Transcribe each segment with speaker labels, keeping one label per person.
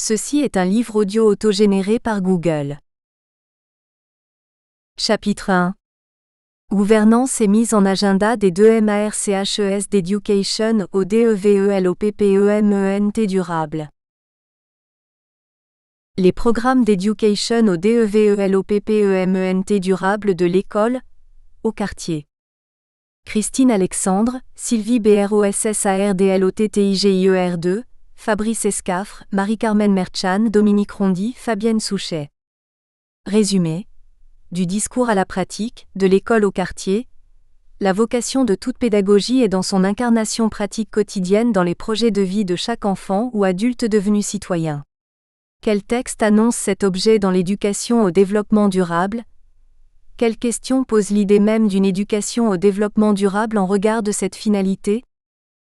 Speaker 1: Ceci est un livre audio autogénéré par Google. Chapitre 1. Gouvernance et mise en agenda des 2 MARCHES d'Education au DEVELOPPEMENT durable. Les programmes d'Education au DEVELOPPEMENT durable de l'école, au quartier. Christine Alexandre, Sylvie BROSSARDLOTTIGIER2, Fabrice Escafre, Marie-Carmen Merchan, Dominique Rondy, Fabienne Souchet. Résumé. Du discours à la pratique, de l'école au quartier. La vocation de toute pédagogie est dans son incarnation pratique quotidienne dans les projets de vie de chaque enfant ou adulte devenu citoyen. Quel texte annonce cet objet dans l'éducation au développement durable ? Quelle question pose l'idée même d'une éducation au développement durable en regard de cette finalité ?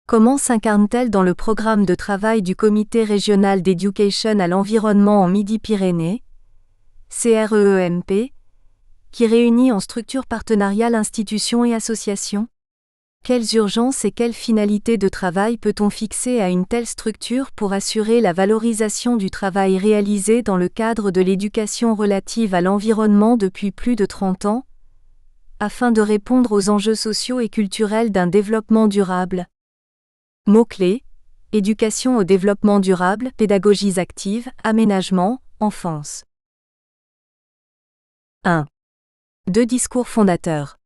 Speaker 1: Comment s'incarne-t-elle dans le programme de travail du Comité régional d'éducation à l'environnement en Midi-Pyrénées, CREEMP, qui réunit en structure partenariale institutions et associations ? Quelles urgences et quelles finalités de travail peut-on fixer à une telle structure pour assurer la valorisation du travail réalisé dans le cadre de l'éducation relative à l'environnement depuis plus de 30 ans, afin de répondre aux enjeux sociaux et culturels d'un développement durable ? Mots-clés : éducation au développement durable, pédagogies actives, aménagement, enfance. 1. 2 discours fondateurs.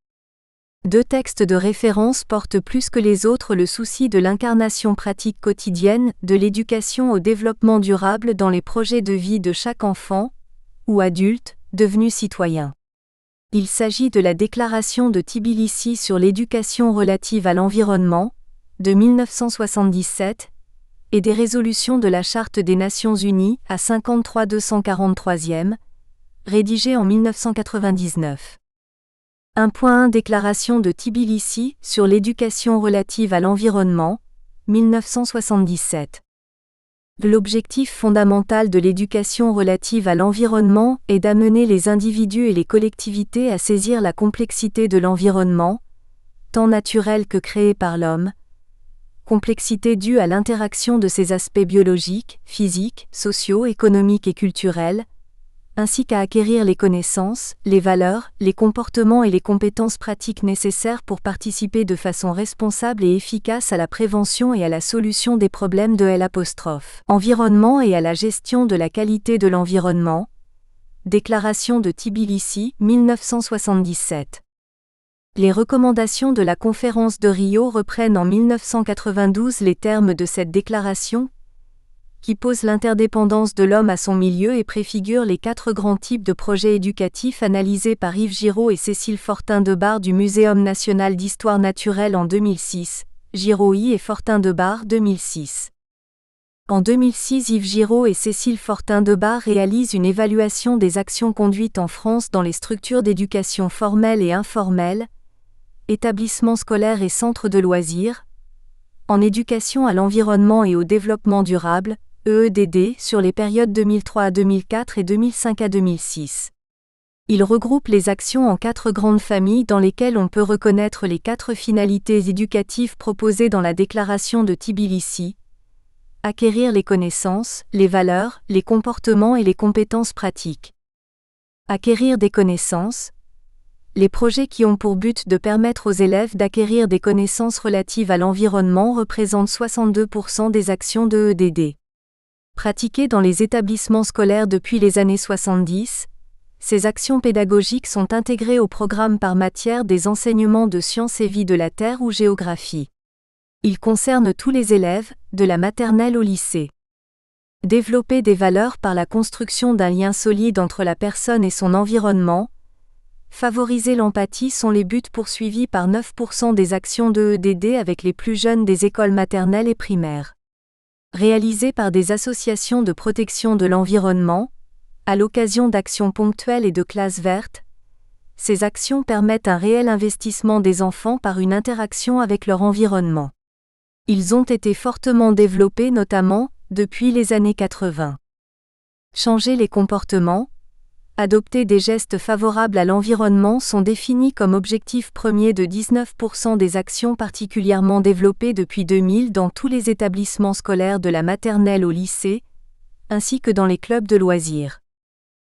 Speaker 1: 2 textes de référence portent plus que les autres le souci de l'incarnation pratique quotidienne de l'éducation au développement durable dans les projets de vie de chaque enfant, ou adulte, devenu citoyen. Il s'agit de la déclaration de Tbilissi sur l'éducation relative à l'environnement, de 1977, et des résolutions de la Charte des Nations Unies à 53 243e, rédigées en 1999. 1.1 Déclaration de Tbilissi sur l'éducation relative à l'environnement, 1977. L'objectif fondamental de l'éducation relative à l'environnement est d'amener les individus et les collectivités à saisir la complexité de l'environnement, tant naturel que créé par l'homme, complexité due à l'interaction de ses aspects biologiques, physiques, sociaux, économiques et culturels, ainsi qu'à acquérir les connaissances, les valeurs, les comportements et les compétences pratiques nécessaires pour participer de façon responsable et efficace à la prévention et à la solution des problèmes de l'environnement et à la gestion de la qualité de l'environnement. Déclaration de Tbilissi, 1977. Les recommandations de la conférence de Rio reprennent en 1992 les termes de cette déclaration, qui pose l'interdépendance de l'homme à son milieu et préfigure les 4 grands types de projets éducatifs analysés par Yves Giraud et Cécile Fortin-Debar du Muséum national d'histoire naturelle en 2006, Giraud-I et Fortin-Debar 2006. En 2006, Yves Giraud et Cécile Fortin-Debar réalisent une évaluation des actions conduites en France dans les structures d'éducation formelle et informelle, établissements scolaires et centres de loisirs, en éducation à l'environnement et au développement durable, EEDD, sur les périodes 2003 à 2004 et 2005 à 2006. Il regroupe les actions en 4 grandes familles dans lesquelles on peut reconnaître les 4 finalités éducatives proposées dans la déclaration de Tbilissi. Acquérir les connaissances, les valeurs, les comportements et les compétences pratiques. Acquérir des connaissances. Les projets qui ont pour but de permettre aux élèves d'acquérir des connaissances relatives à l'environnement représentent 62% des actions de EEDD. Pratiquées dans les établissements scolaires depuis les années 70, ces actions pédagogiques sont intégrées au programme par matière des enseignements de sciences et vie de la Terre ou géographie. Ils concernent tous les élèves, de la maternelle au lycée. Développer des valeurs par la construction d'un lien solide entre la personne et son environnement. Favoriser l'empathie sont les buts poursuivis par 9% des actions de EEDD avec les plus jeunes des écoles maternelles et primaires. Réalisées par des associations de protection de l'environnement, à l'occasion d'actions ponctuelles et de classes vertes, ces actions permettent un réel investissement des enfants par une interaction avec leur environnement. Ils ont été fortement développés notamment depuis les années 80. Changer les comportements. Adopter des gestes favorables à l'environnement sont définis comme objectif premier de 19% des actions particulièrement développées depuis 2000 dans tous les établissements scolaires de la maternelle au lycée, ainsi que dans les clubs de loisirs.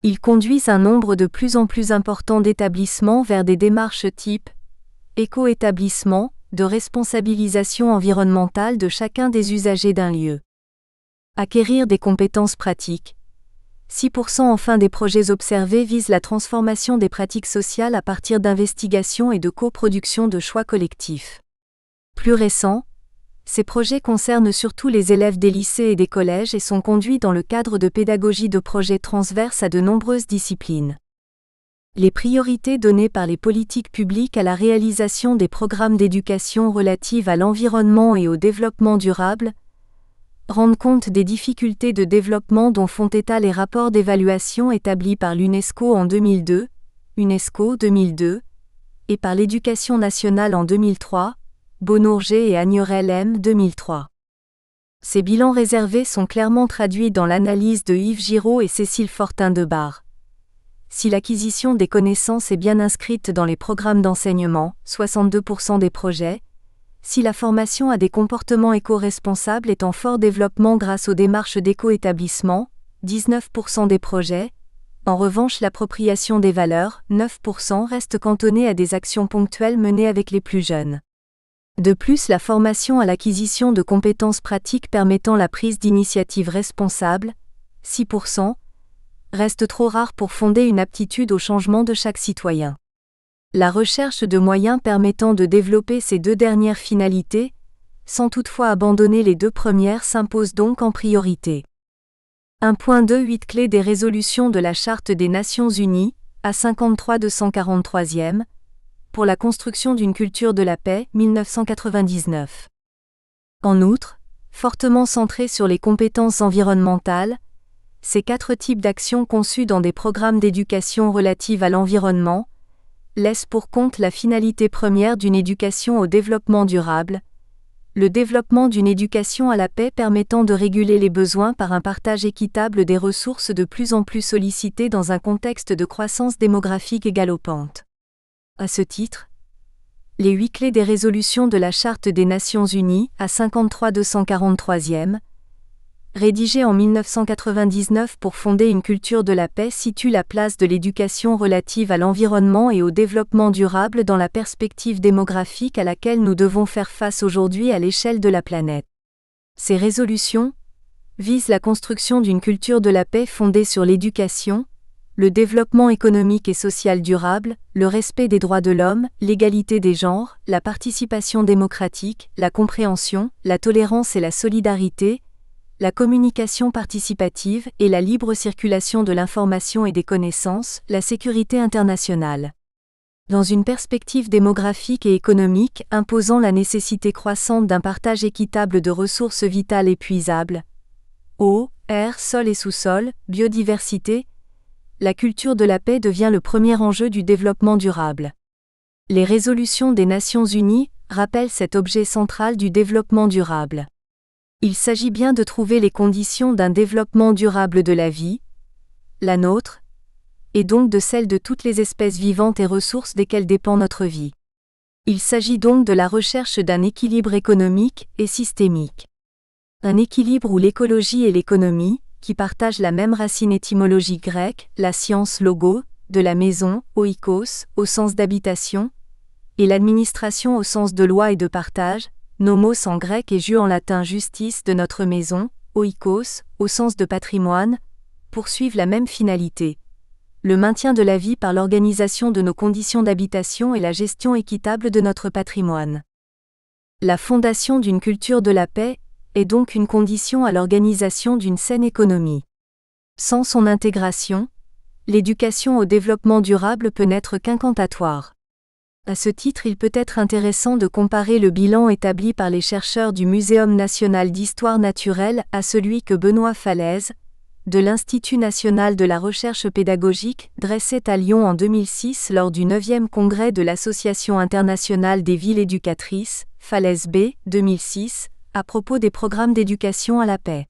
Speaker 1: Ils conduisent un nombre de plus en plus important d'établissements vers des démarches type éco-établissement, de responsabilisation environnementale de chacun des usagers d'un lieu. Acquérir des compétences pratiques. 6% enfin des projets observés visent la transformation des pratiques sociales à partir d'investigations et de coproduction de choix collectifs. Plus récents, ces projets concernent surtout les élèves des lycées et des collèges et sont conduits dans le cadre de pédagogie de projets transverses à de nombreuses disciplines. Les priorités données par les politiques publiques à la réalisation des programmes d'éducation relatifs à l'environnement et au développement durable rendent compte des difficultés de développement dont font état les rapports d'évaluation établis par l'UNESCO en 2002, UNESCO 2002, et par l'Éducation nationale en 2003, Bonourgé et Agnorel M 2003. Ces bilans réservés sont clairement traduits dans l'analyse de Yves Giraud et Cécile Fortin-Debar. Si l'acquisition des connaissances est bien inscrite dans les programmes d'enseignement, 62% des projets, si la formation à des comportements éco-responsables est en fort développement grâce aux démarches d'éco-établissement, 19% des projets, en revanche l'appropriation des valeurs, 9% reste cantonnée à des actions ponctuelles menées avec les plus jeunes. De plus, la formation à l'acquisition de compétences pratiques permettant la prise d'initiatives responsables, 6%, reste trop rare pour fonder une aptitude au changement de chaque citoyen. La recherche de moyens permettant de développer ces deux dernières finalités, sans toutefois abandonner les deux premières, s'impose donc en priorité. 1.28 Clés des résolutions de la Charte des Nations Unies, à 53-243e, pour la construction d'une culture de la paix, 1999. En outre, fortement centré sur les compétences environnementales, ces 4 types d'actions conçues dans des programmes d'éducation relatives à l'environnement laissent pour compte la finalité première d'une éducation au développement durable, le développement d'une éducation à la paix permettant de réguler les besoins par un partage équitable des ressources de plus en plus sollicitées dans un contexte de croissance démographique galopante. À ce titre, les 8 clés des résolutions de la Charte des Nations Unies, à 53-243e, rédigée en 1999 pour fonder une culture de la paix, situe la place de l'éducation relative à l'environnement et au développement durable dans la perspective démographique à laquelle nous devons faire face aujourd'hui à l'échelle de la planète. Ces résolutions visent la construction d'une culture de la paix fondée sur l'éducation, le développement économique et social durable, le respect des droits de l'homme, l'égalité des genres, la participation démocratique, la compréhension, la tolérance et la solidarité, la communication participative et la libre circulation de l'information et des connaissances, la sécurité internationale. Dans une perspective démographique et économique imposant la nécessité croissante d'un partage équitable de ressources vitales épuisables, eau, air, sol et sous-sol, biodiversité, la culture de la paix devient le premier enjeu du développement durable. Les résolutions des Nations Unies rappellent cet objet central du développement durable. Il s'agit bien de trouver les conditions d'un développement durable de la vie, la nôtre, et donc de celle de toutes les espèces vivantes et ressources desquelles dépend notre vie. Il s'agit donc de la recherche d'un équilibre économique et systémique. Un équilibre où l'écologie et l'économie, qui partagent la même racine étymologique grecque, la science logo, de la maison, oikos, au sens d'habitation, et l'administration au sens de loi et de partage, nomos en grec et jus en latin justice de notre maison, oikos, au sens de patrimoine, poursuivent la même finalité. Le maintien de la vie par l'organisation de nos conditions d'habitation et la gestion équitable de notre patrimoine. La fondation d'une culture de la paix est donc une condition à l'organisation d'une saine économie. Sans son intégration, l'éducation au développement durable peut n'être qu'incantatoire. À ce titre, il peut être intéressant de comparer le bilan établi par les chercheurs du Muséum national d'histoire naturelle à celui que Benoît Falaise, de l'Institut national de la recherche pédagogique, dressait à Lyon en 2006 lors du 9e congrès de l'Association internationale des villes éducatrices, Falaise B, 2006, à propos des programmes d'éducation à la paix.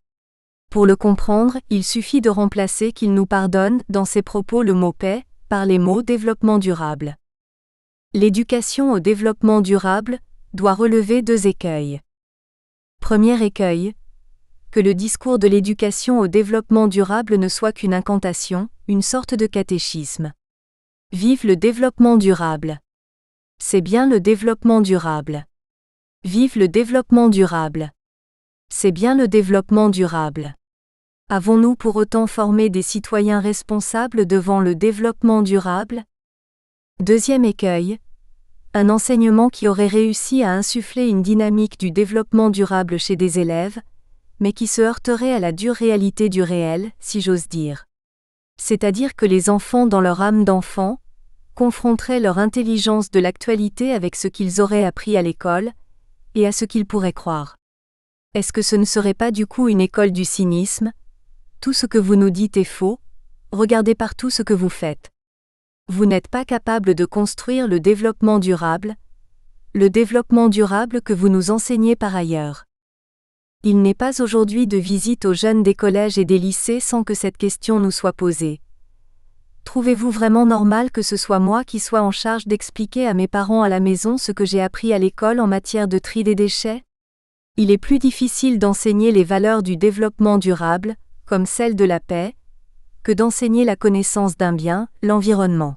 Speaker 1: Pour le comprendre, il suffit de remplacer qu'il nous pardonne, dans ses propos le mot paix, par les mots développement durable. L'éducation au développement durable doit relever 2 écueils. Premier écueil, que le discours de l'éducation au développement durable ne soit qu'une incantation, une sorte de catéchisme. Vive le développement durable. C'est bien le développement durable. Vive le développement durable. C'est bien le développement durable. Avons-nous pour autant formé des citoyens responsables devant le développement durable? Deuxième écueil. Un enseignement qui aurait réussi à insuffler une dynamique du développement durable chez des élèves, mais qui se heurterait à la dure réalité du réel, si j'ose dire. C'est-à-dire que les enfants dans leur âme d'enfant, confronteraient leur intelligence de l'actualité avec ce qu'ils auraient appris à l'école, et à ce qu'ils pourraient croire. Est-ce que ce ne serait pas du coup une école du cynisme? Tout ce que vous nous dites est faux, regardez partout ce que vous faites. Vous n'êtes pas capable de construire le développement durable que vous nous enseignez par ailleurs. Il n'est pas aujourd'hui de visite aux jeunes des collèges et des lycées sans que cette question nous soit posée. Trouvez-vous vraiment normal que ce soit moi qui sois en charge d'expliquer à mes parents à la maison ce que j'ai appris à l'école en matière de tri des déchets? Il est plus difficile d'enseigner les valeurs du développement durable, comme celle de la paix, que d'enseigner la connaissance d'un bien, l'environnement.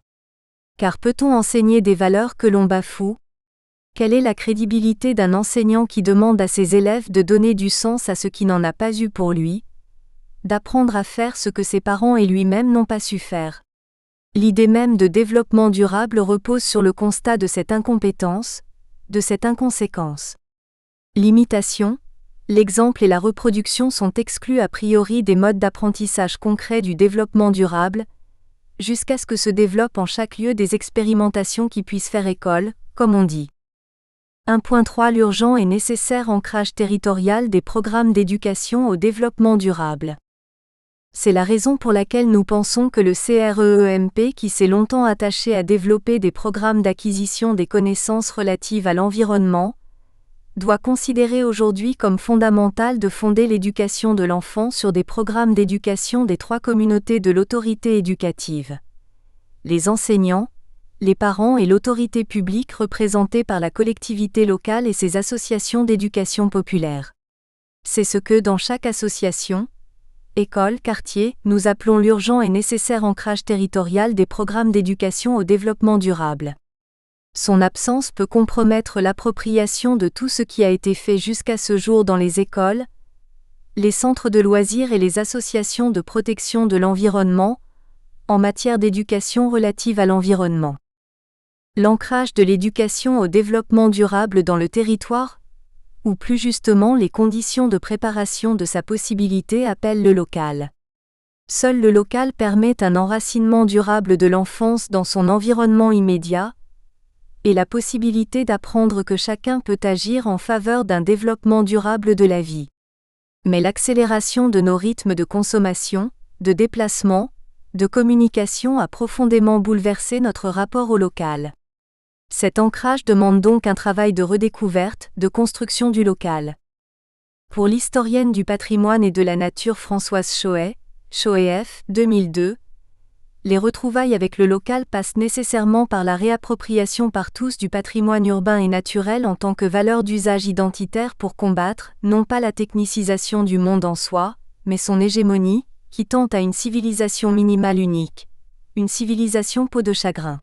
Speaker 1: Car peut-on enseigner des valeurs que l'on bafoue? Quelle est la crédibilité d'un enseignant qui demande à ses élèves de donner du sens à ce qui n'en a pas eu pour lui, d'apprendre à faire ce que ses parents et lui-même n'ont pas su faire? L'idée même de développement durable repose sur le constat de cette incompétence, de cette inconséquence. L'imitation, l'exemple et la reproduction sont exclus a priori des modes d'apprentissage concrets du développement durable, jusqu'à ce que se développent en chaque lieu des expérimentations qui puissent faire école, comme on dit. 1.3 L'urgent et nécessaire ancrage territorial des programmes d'éducation au développement durable. C'est la raison pour laquelle nous pensons que le CREEMP, qui s'est longtemps attaché à développer des programmes d'acquisition des connaissances relatives à l'environnement, doit considérer aujourd'hui comme fondamental de fonder l'éducation de l'enfant sur des programmes d'éducation des trois communautés de l'autorité éducative. Les enseignants, les parents et l'autorité publique représentée par la collectivité locale et ses associations d'éducation populaire. C'est ce que dans chaque association, école, quartier, nous appelons l'urgent et nécessaire ancrage territorial des programmes d'éducation au développement durable. Son absence peut compromettre l'appropriation de tout ce qui a été fait jusqu'à ce jour dans les écoles, les centres de loisirs et les associations de protection de l'environnement, en matière d'éducation relative à l'environnement. L'ancrage de l'éducation au développement durable dans le territoire, ou plus justement les conditions de préparation de sa possibilité appellent le local. Seul le local permet un enracinement durable de l'enfance dans son environnement immédiat, et la possibilité d'apprendre que chacun peut agir en faveur d'un développement durable de la vie. Mais l'accélération de nos rythmes de consommation, de déplacement, de communication a profondément bouleversé notre rapport au local. Cet ancrage demande donc un travail de redécouverte, de construction du local. Pour l'historienne du patrimoine et de la nature Françoise Choët, Choët, 2002, les retrouvailles avec le local passent nécessairement par la réappropriation par tous du patrimoine urbain et naturel en tant que valeur d'usage identitaire pour combattre, non pas la technicisation du monde en soi, mais son hégémonie, qui tend à une civilisation minimale unique, une civilisation peau de chagrin.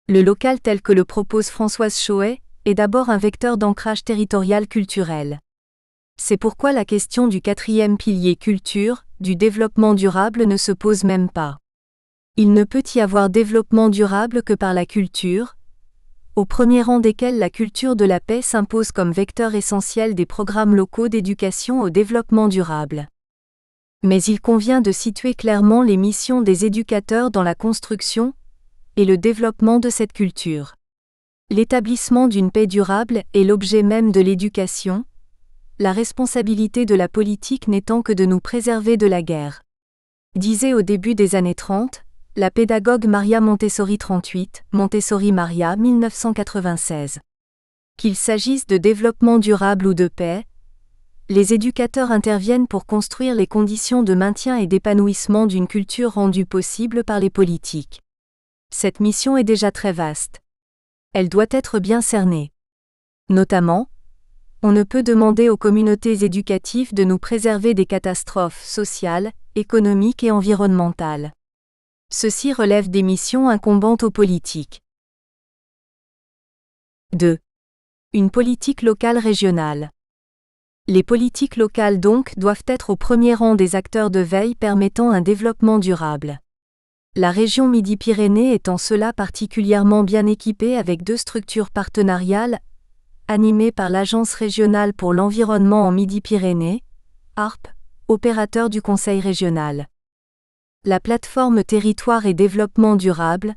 Speaker 1: Le local tel que le propose Françoise Choët est d'abord un vecteur d'ancrage territorial culturel. C'est pourquoi la question du quatrième pilier culture, du développement durable ne se pose même pas. Il ne peut y avoir développement durable que par la culture, au premier rang desquels la culture de la paix s'impose comme vecteur essentiel des programmes locaux d'éducation au développement durable. Mais il convient de situer clairement les missions des éducateurs dans la construction et le développement de cette culture. L'établissement d'une paix durable est l'objet même de l'éducation, la responsabilité de la politique n'étant que de nous préserver de la guerre. Disait au début des années 30, la pédagogue Maria Montessori 38, Montessori Maria 1996. Qu'il s'agisse de développement durable ou de paix, les éducateurs interviennent pour construire les conditions de maintien et d'épanouissement d'une culture rendue possible par les politiques. Cette mission est déjà très vaste. Elle doit être bien cernée. Notamment, On ne peut demander aux communautés éducatives de nous préserver des catastrophes sociales, économiques et environnementales. Ceci relève des missions incombant aux politiques. 2. Une politique locale régionale. Les politiques locales donc doivent être au premier rang des acteurs de veille permettant un développement durable. La région Midi-Pyrénées est en cela particulièrement bien équipée avec 2 structures partenariales, animées par l'Agence régionale pour l'environnement en Midi-Pyrénées, ARP, opérateur du Conseil régional. La plateforme Territoire et Développement Durable,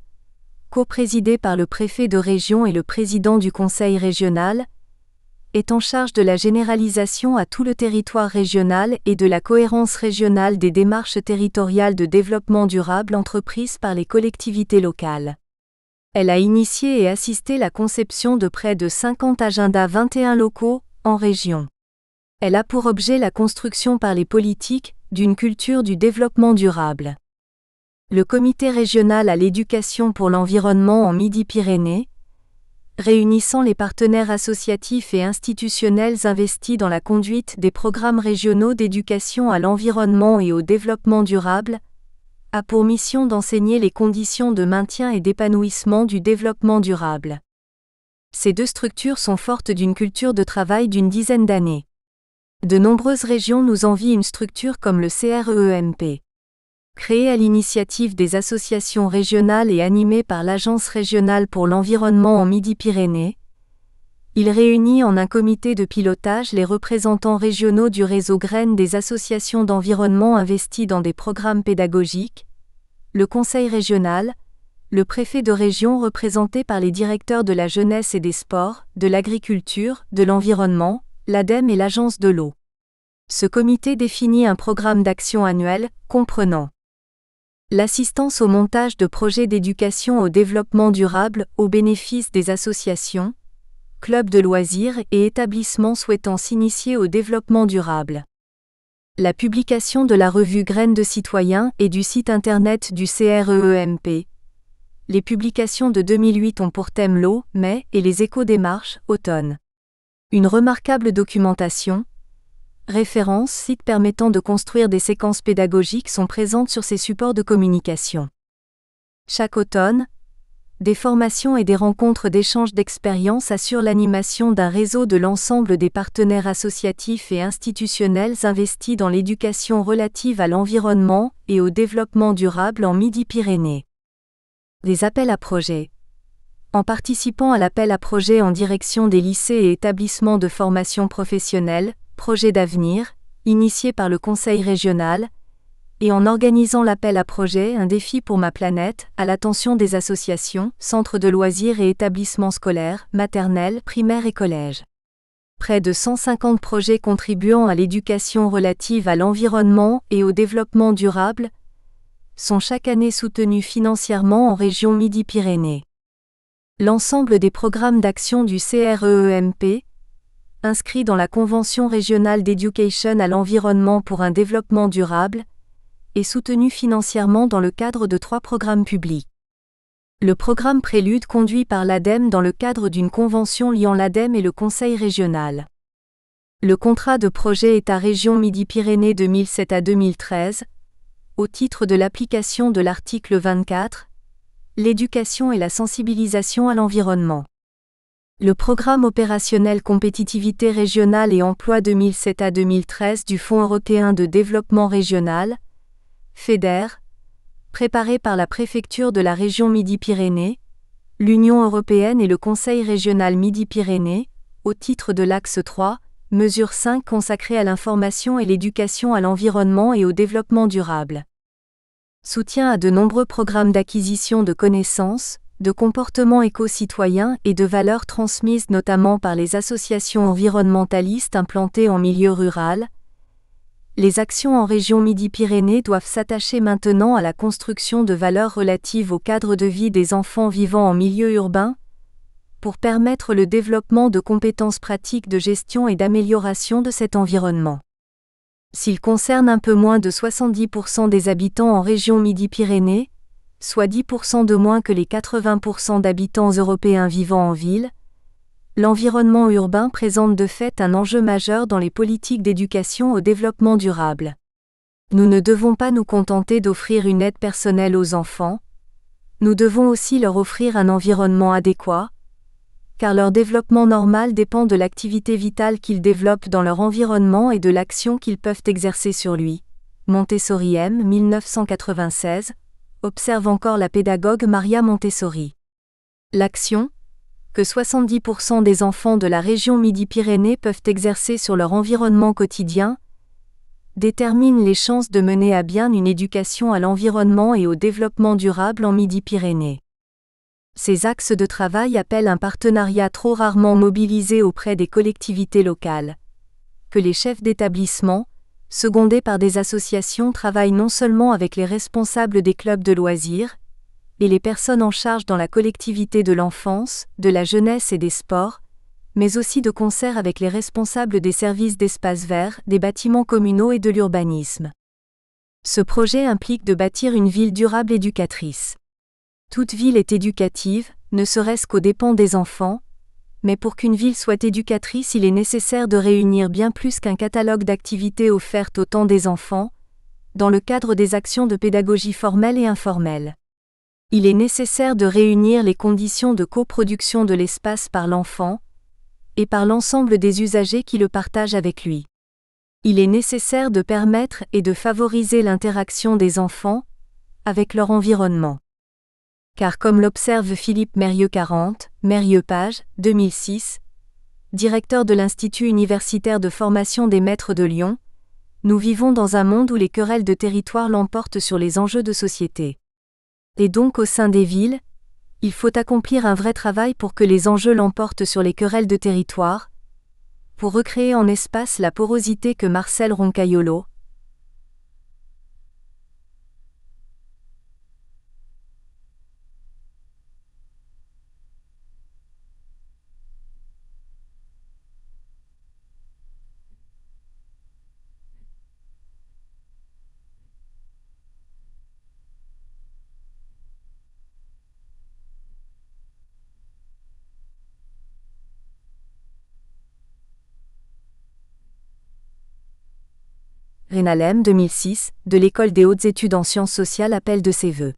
Speaker 1: coprésidée par le préfet de région et le président du Conseil régional, est en charge de la généralisation à tout le territoire régional et de la cohérence régionale des démarches territoriales de développement durable entreprises par les collectivités locales. Elle a initié et assisté la conception de près de 50 agendas 21 locaux, en région. Elle a pour objet la construction par les politiques, d'une culture du développement durable. Le Comité régional à l'éducation pour l'environnement en Midi-Pyrénées, réunissant les partenaires associatifs et institutionnels investis dans la conduite des programmes régionaux d'éducation à l'environnement et au développement durable, a pour mission d'enseigner les conditions de maintien et d'épanouissement du développement durable. Ces 2 structures sont fortes d'une culture de travail d'une dizaine d'années. De nombreuses régions nous envient une structure comme le CREEMP. Créé à l'initiative des associations régionales et animé par l'Agence régionale pour l'environnement en Midi-Pyrénées, il réunit en un comité de pilotage les représentants régionaux du réseau Graines des associations d'environnement investies dans des programmes pédagogiques, le conseil régional, le préfet de région représenté par les directeurs de la jeunesse et des sports, de l'agriculture, de l'environnement, l'ADEME et l'agence de l'eau. Ce comité définit un programme d'action annuel, comprenant l'assistance au montage de projets d'éducation au développement durable au bénéfice des associations, clubs de loisirs et établissements souhaitant s'initier au développement durable. La publication de la revue Graines de citoyens et du site internet du CREEMP. Les publications de 2008 ont pour thème l'eau, mai, et les éco-démarches, automne. Une remarquable documentation, références, sites permettant de construire des séquences pédagogiques sont présentes sur ces supports de communication. Chaque automne, des formations et des rencontres d'échange d'expériences assurent l'animation d'un réseau de l'ensemble des partenaires associatifs et institutionnels investis dans l'éducation relative à l'environnement et au développement durable en Midi-Pyrénées. Des appels à projets. En participant à l'appel à projets en direction des lycées et établissements de formation professionnelle, Projet d'avenir, initié par le Conseil régional, et en organisant l'appel à projet Un défi pour ma planète, à l'attention des associations, centres de loisirs et établissements scolaires, maternelles, primaires et collèges. Près de 150 projets contribuant à l'éducation relative à l'environnement et au développement durable sont chaque année soutenus financièrement en région Midi-Pyrénées. L'ensemble des programmes d'action du CREEMP, inscrits dans la Convention régionale d'éducation à l'environnement pour un développement durable, est soutenu financièrement dans le cadre de 3 programmes publics. Le programme Prélude conduit par l'ADEME dans le cadre d'une convention liant l'ADEME et le Conseil régional. Le contrat de projet est à région Midi-Pyrénées 2007 à 2013, au titre de l'application de l'article 24, l'éducation et la sensibilisation à l'environnement. Le programme opérationnel Compétitivité régionale et emploi 2007 à 2013 du Fonds européen de développement régional, FEDER, préparé par la préfecture de la région Midi-Pyrénées, l'Union européenne et le Conseil régional Midi-Pyrénées, au titre de l'axe 3, mesure 5 consacrée à l'information et l'éducation à l'environnement et au développement durable. Soutien à de nombreux programmes d'acquisition de connaissances, de comportements éco-citoyens et de valeurs transmises notamment par les associations environnementalistes implantées en milieu rural. Les actions en région Midi-Pyrénées doivent s'attacher maintenant à la construction de valeurs relatives au cadre de vie des enfants vivant en milieu urbain, pour permettre le développement de compétences pratiques de gestion et d'amélioration de cet environnement. S'il concerne un peu moins de 70% des habitants en région Midi-Pyrénées, soit 10% de moins que les 80% d'habitants européens vivant en ville, L'environnement urbain présente de fait un enjeu majeur dans les politiques d'éducation au développement durable. Nous ne devons pas nous contenter d'offrir une aide personnelle aux enfants, nous devons aussi leur offrir un environnement adéquat, car leur développement normal dépend de l'activité vitale qu'ils développent dans leur environnement et de l'action qu'ils peuvent exercer sur lui. Montessori M. 1996, observe encore la pédagogue Maria Montessori. L'action que 70% des enfants de la région Midi-Pyrénées peuvent exercer sur leur environnement quotidien détermine les chances de mener à bien une éducation à l'environnement et au développement durable en Midi-Pyrénées. Ces axes de travail appellent un partenariat trop rarement mobilisé auprès des collectivités locales. Que les chefs d'établissement, secondés par des associations, travaillent non seulement avec les responsables des clubs de loisirs, et les personnes en charge dans la collectivité de l'enfance, de la jeunesse et des sports, mais aussi de concert avec les responsables des services d'espaces verts, des bâtiments communaux et de l'urbanisme. Ce projet implique de bâtir une ville durable éducatrice. Toute ville est éducative, ne serait-ce qu'aux dépens des enfants, mais pour qu'une ville soit éducatrice, il est nécessaire de réunir bien plus qu'un catalogue d'activités offertes au temps des enfants, dans le cadre des actions de pédagogie formelle et informelle. Il est nécessaire de réunir les conditions de coproduction de l'espace par l'enfant et par l'ensemble des usagers qui le partagent avec lui. Il est nécessaire de permettre et de favoriser l'interaction des enfants avec leur environnement. Car comme l'observe Philippe Mérieux-40, Mérieux-Page, 2006, directeur de l'Institut universitaire de formation des maîtres de Lyon, nous vivons dans un monde où les querelles de territoire l'emportent sur les enjeux de société. Et donc au sein des villes, il faut accomplir un vrai travail pour que les enjeux l'emportent sur les querelles de territoire, pour recréer en espace la porosité que Marcel Roncaiolo, Renalem 2006, de l'École des hautes études en sciences sociales appelle de ses vœux.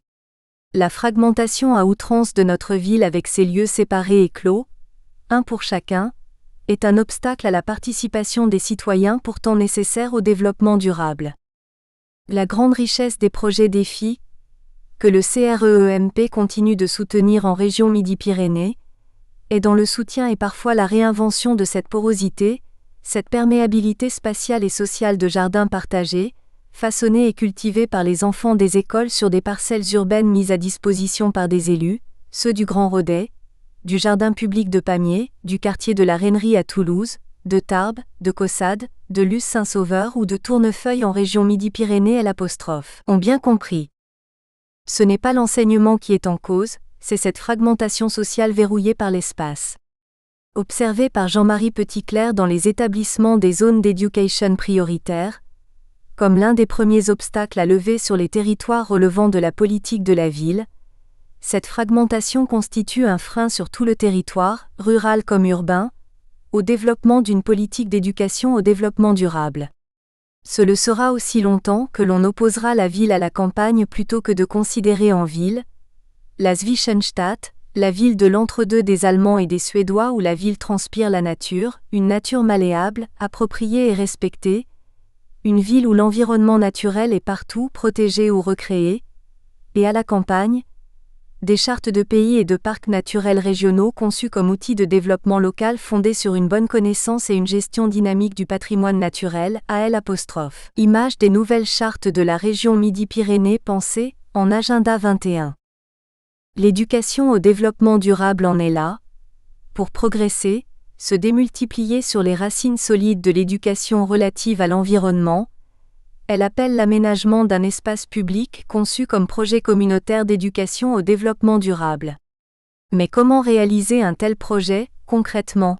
Speaker 1: La fragmentation à outrance de notre ville avec ses lieux séparés et clos, un pour chacun, est un obstacle à la participation des citoyens pourtant nécessaire au développement durable. La grande richesse des projets défis, que le CREEMP continue de soutenir en région Midi-Pyrénées, est dans le soutien et parfois la réinvention de cette porosité, cette perméabilité spatiale et sociale de jardins partagés, façonnés et cultivés par les enfants des écoles sur des parcelles urbaines mises à disposition par des élus, ceux du Grand Rodet, du jardin public de Pamiers, du quartier de la Rainerie à Toulouse, de Tarbes, de Caussade, de Luce-Saint-Sauveur ou de Tournefeuille en région Midi-Pyrénées ont bien compris. Ce n'est pas l'enseignement qui est en cause, c'est cette fragmentation sociale verrouillée par l'espace. Observé par Jean-Marie Petitclerc dans les établissements des zones d'éducation prioritaires, comme l'un des premiers obstacles à lever sur les territoires relevant de la politique de la ville, cette fragmentation constitue un frein sur tout le territoire, rural comme urbain, au développement d'une politique d'éducation au développement durable. Ce le sera aussi longtemps que l'on opposera la ville à la campagne plutôt que de considérer en ville la Zwischenstadt, la ville de l'entre-deux des Allemands et des Suédois où la ville transpire la nature, une nature malléable, appropriée et respectée, une ville où l'environnement naturel est partout protégé ou recréé, et à la campagne, des chartes de pays et de parcs naturels régionaux conçus comme outils de développement local fondés sur une bonne connaissance et une gestion dynamique du patrimoine naturel, AL'. Image des nouvelles chartes de la région Midi-Pyrénées pensées, en Agenda 21. L'éducation au développement durable en est là, pour progresser, se démultiplier sur les racines solides de l'éducation relative à l'environnement. Elle appelle l'aménagement d'un espace public conçu comme projet communautaire d'éducation au développement durable. Mais comment réaliser un tel projet, concrètement ?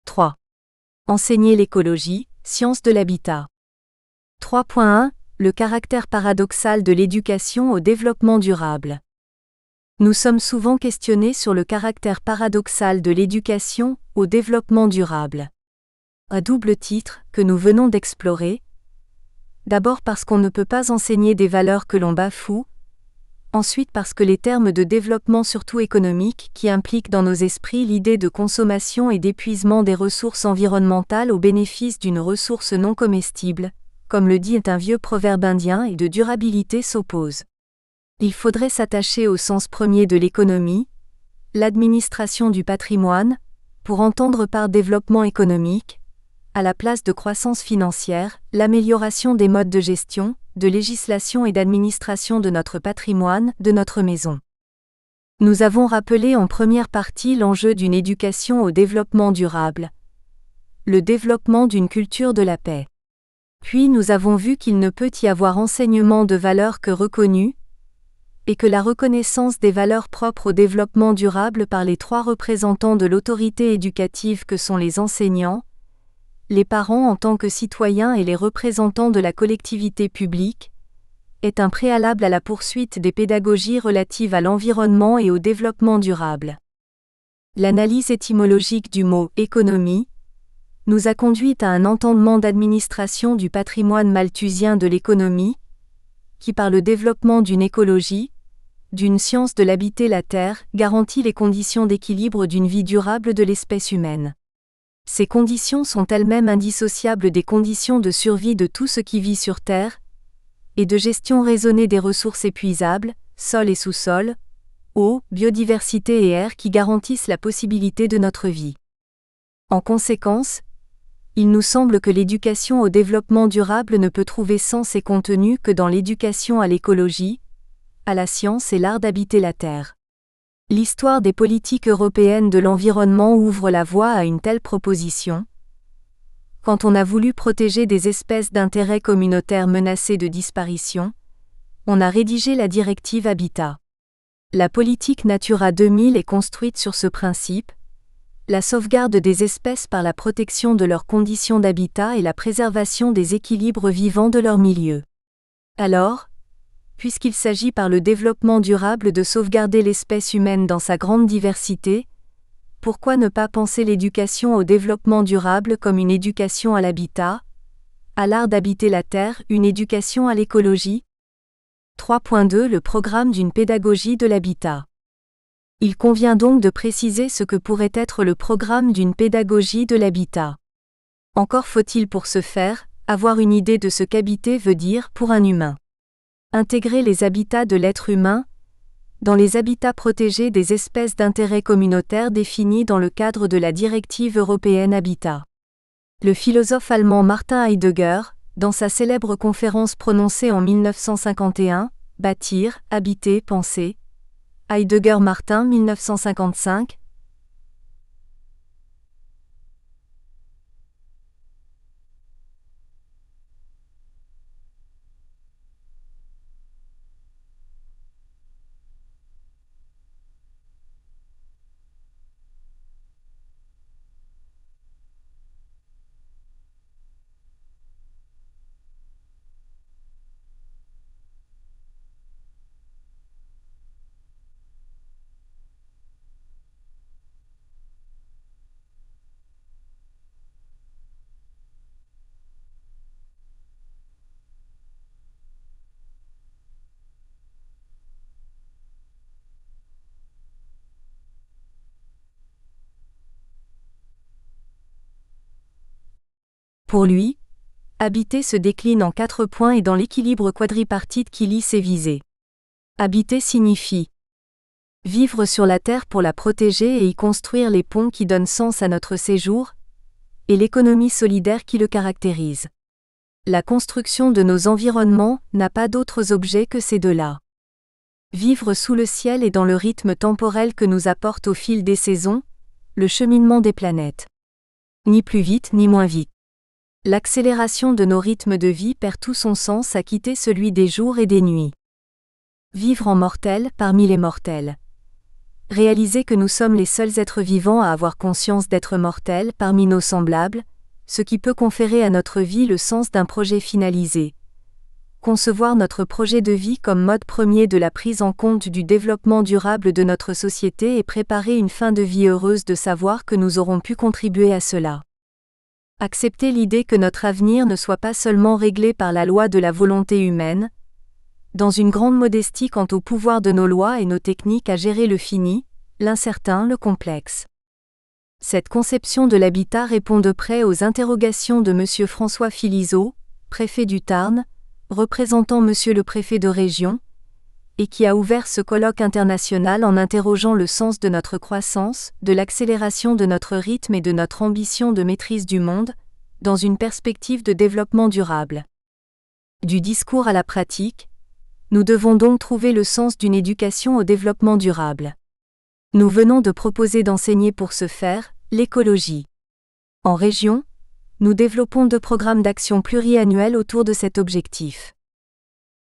Speaker 1: 3. Enseigner l'écologie, sciences de l'habitat. 3.1 Le caractère paradoxal de l'éducation au développement durable. Nous sommes souvent questionnés sur le caractère paradoxal de l'éducation au développement durable. À double titre, que nous venons d'explorer. D'abord parce qu'on ne peut pas enseigner des valeurs que l'on bafoue. Ensuite parce que les termes de développement surtout économique qui impliquent dans nos esprits l'idée de consommation et d'épuisement des ressources environnementales au bénéfice d'une ressource non comestible, comme le dit un vieux proverbe indien, et de durabilité s'opposent. Il faudrait s'attacher au sens premier de l'économie, l'administration du patrimoine, pour entendre par développement économique, à la place de croissance financière, l'amélioration des modes de gestion, de législation et d'administration de notre patrimoine, de notre maison. Nous avons rappelé en première partie l'enjeu d'une éducation au développement durable, le développement d'une culture de la paix. Puis nous avons vu qu'il ne peut y avoir enseignement de valeurs que reconnues, et que la reconnaissance des valeurs propres au développement durable par les trois représentants de l'autorité éducative que sont les enseignants, les parents en tant que citoyens et les représentants de la collectivité publique, est un préalable à la poursuite des pédagogies relatives à l'environnement et au développement durable. L'analyse étymologique du mot « économie » nous a conduit à un entendement d'administration du patrimoine malthusien de l'économie, qui par le développement d'une écologie, d'une science de l'habiter la terre, garantit les conditions d'équilibre d'une vie durable de l'espèce humaine. Ces conditions sont elles-mêmes indissociables des conditions de survie de tout ce qui vit sur Terre, et de gestion raisonnée des ressources épuisables, sol et sous-sol, eau, biodiversité et air qui garantissent la possibilité de notre vie. En conséquence, il nous semble que l'éducation au développement durable ne peut trouver sens et contenu que dans l'éducation à l'écologie, à la science et l'art d'habiter la Terre. L'histoire des politiques européennes de l'environnement ouvre la voie à une telle proposition. Quand on a voulu protéger des espèces d'intérêt communautaire menacées de disparition, on a rédigé la directive Habitat. La politique Natura 2000 est construite sur ce principe, la sauvegarde des espèces par la protection de leurs conditions d'habitat et la préservation des équilibres vivants de leur milieu. Alors, puisqu'il s'agit par le développement durable de sauvegarder l'espèce humaine dans sa grande diversité, pourquoi ne pas penser l'éducation au développement durable comme une éducation à l'habitat, à l'art d'habiter la Terre, une éducation à l'écologie ? 3.2 Le programme d'une pédagogie de l'habitat. Il convient donc de préciser ce que pourrait être le programme d'une pédagogie de l'habitat. Encore faut-il pour ce faire, avoir une idée de ce qu'habiter veut dire pour un humain. Intégrer les habitats de l'être humain dans les habitats protégés des espèces d'intérêt communautaire définis dans le cadre de la directive européenne Habitat. Le philosophe allemand Martin Heidegger, dans sa célèbre conférence prononcée en 1951, « Bâtir, habiter, penser », Heidegger-Martin 1955, Pour lui, habiter se décline en 4 points et dans l'équilibre quadripartite qui lie ses visées. Habiter signifie vivre sur la terre pour la protéger et y construire les ponts qui donnent sens à notre séjour, et l'économie solidaire qui le caractérise. La construction de nos environnements n'a pas d'autres objets que ces deux-là. Vivre sous le ciel et dans le rythme temporel que nous apporte au fil des saisons, le cheminement des planètes. Ni plus vite ni moins vite. L'accélération de nos rythmes de vie perd tout son sens à quitter celui des jours et des nuits. Vivre en mortel parmi les mortels. Réaliser que nous sommes les seuls êtres vivants à avoir conscience d'être mortels parmi nos semblables, ce qui peut conférer à notre vie le sens d'un projet finalisé. concevoir notre projet de vie comme mode premier de la prise en compte du développement durable de notre société et préparer une fin de vie heureuse de savoir que nous aurons pu contribuer à cela. Accepter l'idée que notre avenir ne soit pas seulement réglé par la loi de la volonté humaine, dans une grande modestie quant au pouvoir de nos lois et nos techniques à gérer le fini, l'incertain, le complexe. Cette conception de l'habitat répond de près aux interrogations de M. François Philizot, préfet du Tarn, représentant M. le préfet de région, et qui a ouvert ce colloque international en interrogeant le sens de notre croissance, de l'accélération de notre rythme et de notre ambition de maîtrise du monde, dans une perspective de développement durable. Du discours à la pratique, nous devons donc trouver le sens d'une éducation au développement durable. Nous venons de proposer d'enseigner pour ce faire, l'écologie. En région, nous développons 2 programmes d'action pluriannuels autour de cet objectif.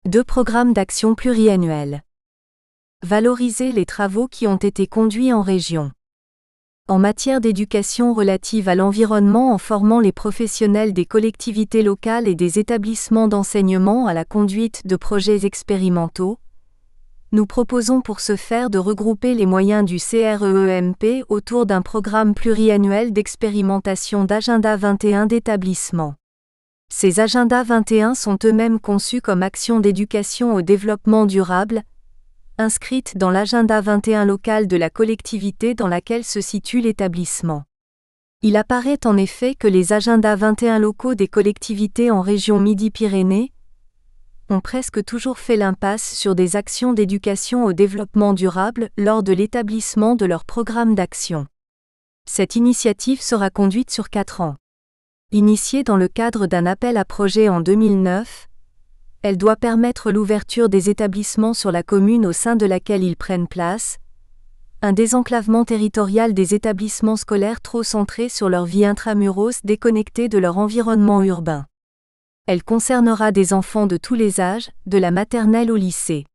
Speaker 1: 2 programmes d'action pluriannuels. Valoriser les travaux qui ont été conduits en région. En matière d'éducation relative à l'environnement en formant les professionnels des collectivités locales et des établissements d'enseignement à la conduite de projets expérimentaux, nous proposons pour ce faire de regrouper les moyens du CREEMP autour d'un programme pluriannuel d'expérimentation d'Agenda 21 d'établissement. Ces Agenda 21 sont eux-mêmes conçus comme actions d'éducation au développement durable, inscrites dans l'Agenda 21 local de la collectivité dans laquelle se situe l'établissement. Il apparaît en effet que les Agendas 21 locaux des collectivités en région Midi-Pyrénées ont presque toujours fait l'impasse sur des actions d'éducation au développement durable lors de l'établissement de leur programme d'action. Cette initiative sera conduite sur 4 ans. Initiée dans le cadre d'un appel à projet en 2009, elle doit permettre l'ouverture des établissements sur la commune au sein de laquelle ils prennent place, un désenclavement territorial des établissements scolaires trop centrés sur leur vie intramuros déconnectés de leur environnement urbain. Elle concernera des enfants de tous les âges, de la maternelle au lycée.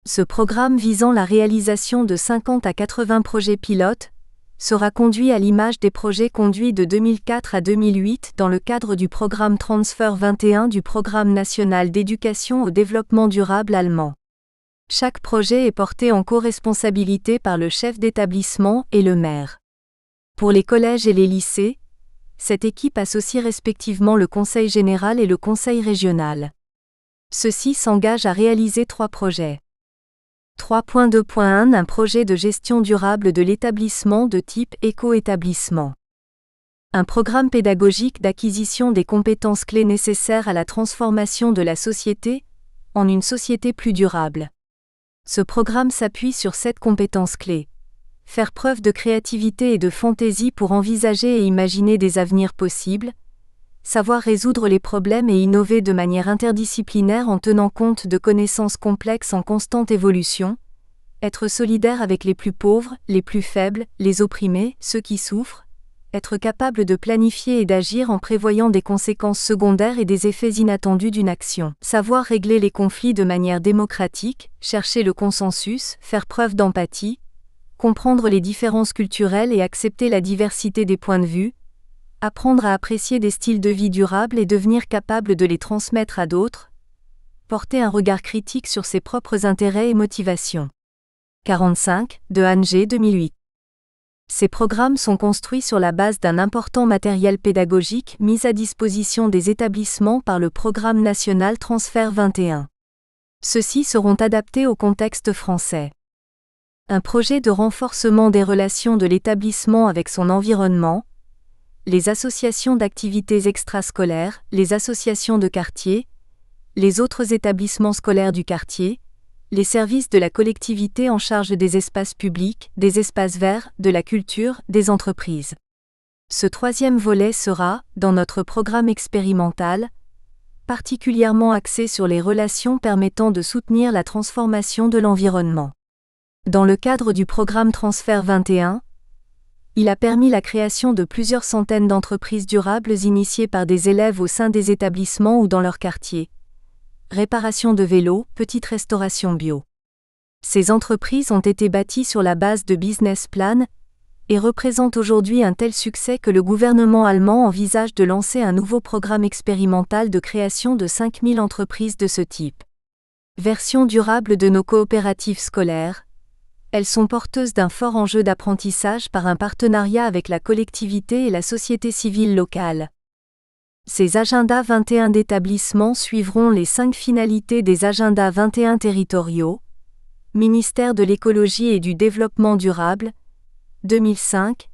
Speaker 1: Ce programme visant la réalisation de 50 à 80 projets pilotes sera conduit à l'image des projets conduits de 2004 à 2008 dans le cadre du programme Transfer 21 du Programme national d'éducation au développement durable allemand. Chaque projet est porté en co-responsabilité par le chef d'établissement et le maire. Pour les collèges et les lycées, cette équipe associe respectivement le conseil général et le conseil régional. Ceux-ci s'engagent à réaliser 3 projets. 3.2.1 Un projet de gestion durable de l'établissement de type éco-établissement. Un programme pédagogique d'acquisition des compétences clés nécessaires à la transformation de la société en une société plus durable. Ce programme s'appuie sur 7 compétences clés. Faire preuve de créativité et de fantaisie pour envisager et imaginer des avenirs possibles, savoir résoudre les problèmes et innover de manière interdisciplinaire en tenant compte de connaissances complexes en constante évolution, être solidaire avec les plus pauvres, les plus faibles, les opprimés, ceux qui souffrent, être capable de planifier et d'agir en prévoyant des conséquences secondaires et des effets inattendus d'une action, savoir régler les conflits de manière démocratique, chercher le consensus, faire preuve d'empathie, comprendre les différences culturelles et accepter la diversité des points de vue, apprendre à apprécier des styles de vie durables et devenir capable de les transmettre à d'autres, porter un regard critique sur ses propres intérêts et motivations. 45, de Anne G. 2008. Ces programmes sont construits sur la base d'un important matériel pédagogique mis à disposition des établissements par le Programme national Transfert 21. Ceux-ci seront adaptés au contexte français. Un projet de renforcement des relations de l'établissement avec son environnement, les associations d'activités extrascolaires, les associations de quartier, les autres établissements scolaires du quartier, les services de la collectivité en charge des espaces publics, des espaces verts, de la culture, des entreprises. Ce 3e volet sera, dans notre programme expérimental, particulièrement axé sur les relations permettant de soutenir la transformation de l'environnement. Dans le cadre du programme Transfert 21, il a permis la création de plusieurs centaines d'entreprises durables initiées par des élèves au sein des établissements ou dans leur quartier. Réparation de vélos, petite restauration bio. Ces entreprises ont été bâties sur la base de business plans et représente aujourd'hui un tel succès que le gouvernement allemand envisage de lancer un nouveau programme expérimental de création de 5000 entreprises de ce type. Version durable de nos coopératives scolaires. Elles sont porteuses d'un fort enjeu d'apprentissage par un partenariat avec la collectivité et la société civile locale. Ces agendas 21 d'établissement suivront les 5 finalités des agendas 21 territoriaux, ministère de l'écologie et du développement durable, 2005,